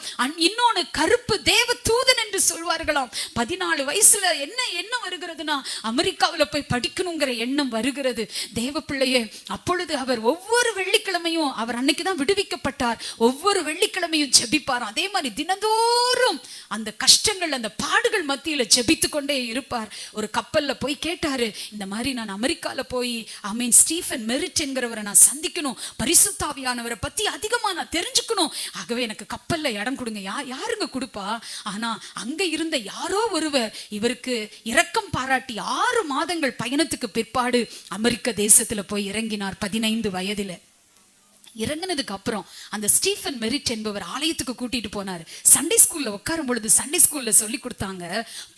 இன்னொன்னு கருப்பு தேவ தூதன் என்று சொல்வார்களாம். 14 வயசுல என்ன வருகிறதுனா, அமெரிக்காவில போய் படிக்கணுங்கிற எண்ணம் வருகிறது. தேவ பிள்ளையே, அப்பொழுது அவர் ஒவ்வொரு வெள்ளிக்கிழமையும், அவர் அன்னைக்குதான் விடுவிக்கப்பட்டார், ஒவ்வொரு வெள்ளிக்கிழமையும் ஜெபிப்பார். அதே மாதிரி தினந்தோறும் அந்த கஷ்டங்கள், அந்த பாடுகள் மத்தியில ஜெபித்து கொண்டே இருப்பார். ஒரு கப்பல்ல போய் கேட்டாரு, இந்த மாதிரி நான் அமெரிக்கால போய் ஸ்டீஃபன் மெரிட் என்கிறவரை நான் சந்திக்கணும், பரிசுத்தாவியானவரை பத்தி அதிகமா நான் தெரிஞ்சுக்கணும். ஆகவே எனக்கு கப்பல்ல இடம் கொடுங்க. யாருங்க கொடுப்பா? ஆனா அங்க இருந்த யாரோ ஒருவர் இவருக்கு இரக்கம் பாராட்டி 6 மாதங்கள் பயணத்துக்கு பிற்பாடு அமெரிக்க தேசத்துல போய் இறங்கினார். 15 வயதுல இறங்கினதுக்கு அப்புறம் அந்த ஸ்டீஃபன் மெரிட் என்பவர் ஆலயத்துக்கு கூட்டிட்டு போனார். சண்டே ஸ்கூல்ல உட்காரும் பொழுது சண்டே ஸ்கூல்ல சொல்லி கொடுத்தாங்க,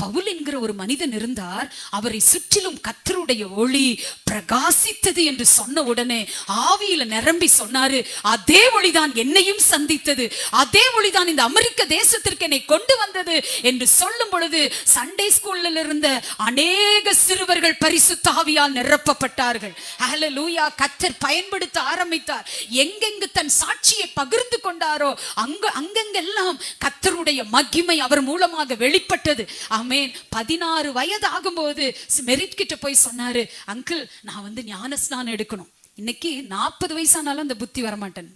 பவுல் என்கிற ஒரு மனிதன் இருந்தார், அவரை சுற்றிலும் கர்த்தருடைய ஒளி பிரகாசித்தது என்று சொன்ன உடனே ஆவியில நிரம்பி சொன்னாரு, அதே ஒளிதான் என்னையும் சந்தித்தது, அதே ஒளிதான் இந்த அமெரிக்க தேசத்திற்கு என்னை கொண்டு வந்தது என்று சொல்லும் பொழுது சண்டே ஸ்கூல்ல இருந்த அநேக சிறுவர்கள் பரிசுத்த ஆவியால் நிரப்பப்பட்டார்கள். ஹல்லேலூயா. கர்த்தர் பயன்படுத்த ஆரம்பித்தார். எங்கெங்கு தன் சாட்சியை பகிர்ந்து கொண்டாரோ அங்கெங்கெல்லாம் கர்த்தருடைய மகிமை அவர் மூலமாக வெளிப்பட்டது. ஆமென். 16 வயது ஆகும்போது மெரிட் கிட்ட போய் சொன்னாரு, அங்கிள் நான் வந்து ஞானஸ்நானம் எடுக்கணும். இன்னைக்கு 40 வயசானாலும் அந்த புத்தி வரமாட்டேன்.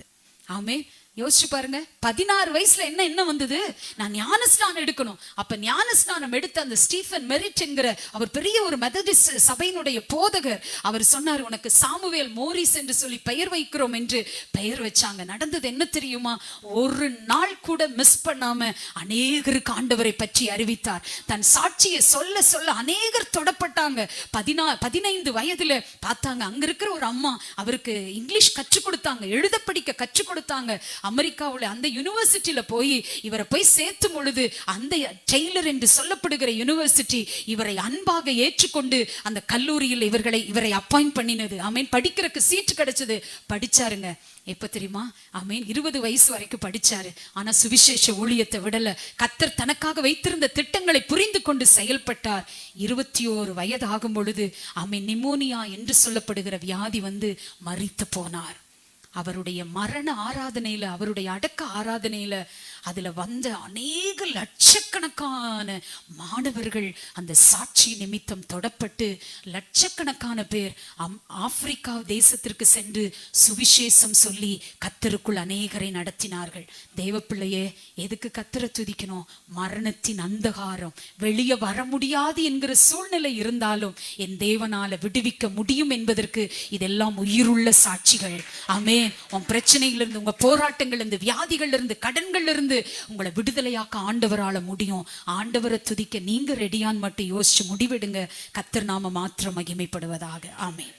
ஆமென். யோசிச்சு பாருங்க, 16 வயசுல என்ன வந்தது, நான் ஞானஸ்நானம் எடுக்கணும். அப்ப ஞானஸ்நானம் எடுத்த அந்த ஸ்டீஃபன் மெரிட் என்கிற அவர் பெரிய ஒரு மெதடிஸ்ட் சபையினுடைய போதகர், அவர் சொன்னார், உனக்கு சாமுவேல் மோரிஸ் என்று சொல்லி பெயர் வைக்கிறோம் என்று பெயர் வச்சாங்க. நடந்தது என்ன தெரியுமா, ஒரு நாள் கூட மிஸ் பண்ணாம அநேகருக்கு ஆண்டவரை பற்றி அறிவித்தார். தன் சாட்சியை சொல்ல சொல்ல அநேகர் தொடப்பட்டாங்க. 15 வயதுல பார்த்தாங்க, அங்க இருக்கிற ஒரு அம்மா அவருக்கு இங்கிலீஷ் கற்றுக் கொடுத்தாங்க, எழுத படிக்க கற்றுக் கொடுத்தாங்க. அமெரிக்காவுல அந்த யூனிவர்சிட்டியில போய் இவரை போய் சேர்த்தும் பொழுது அந்த டெய்லர் என்று சொல்லப்படுகிற யூனிவர்சிட்டி இவரை அன்பாக ஏற்றுக்கொண்டு அந்த கல்லூரியில் இவரை அப்பாயிண்ட் பண்ணினது. ஆமீன். படிக்கிறதுக்கு சீட்டு கிடைச்சது. படிச்சாருங்க. எப்ப தெரியுமா? ஆமீன். 20 வயசு வரைக்கும் படிச்சாரு. ஆனா சுவிசேஷ ஊழியத்தை விடல. கர்த்தர் தனக்காக வைத்திருந்த திட்டங்களை புரிந்து கொண்டு செயல்பட்டார். 21 வயது ஆகும் பொழுது ஆமீன், நிமோனியா என்று சொல்லப்படுகிற வியாதி வந்து மரித்து போனார். அவருடைய மரண ஆராதனையில, அவருடைய அடக்க ஆராதனையில அதுல வந்த அநேக லட்சக்கணக்கான மாணவர்கள் அந்த சாட்சி நிமித்தம் தொடப்பட்டு லட்சக்கணக்கான பேர் ஆப்பிரிக்கா தேசத்திற்கு சென்று சுவிசேஷம் சொல்லி கர்த்தருக்குள் அநேகரை நடத்தினார்கள். தேவ பிள்ளையே, எதுக்கு கர்த்தரை துதிக்கணும்? மரணத்தின் அந்தகாரம், வெளியே வர முடியாது என்கிற சூழ்நிலை இருந்தாலும் என் தேவனால விடுவிக்க முடியும் என்பதற்கு இதெல்லாம் உயிருள்ள சாட்சிகள். ஆமே. உன் பிரச்சனையிலிருந்து, உங்க போராட்டங்கள் இருந்து, வியாதிகள் இருந்து, கடன்கள் இருந்து உங்களை விடுதலையாக்க ஆண்டவரால முடியும். ஆண்டவரை துதிக்க நீங்க ரெடியான்னு மட்டும் யோசிச்சு முடிவெடுங்க. கர்த்தர் நாம மாத்திரம் மகிமைப்படுவதாக. ஆமென்.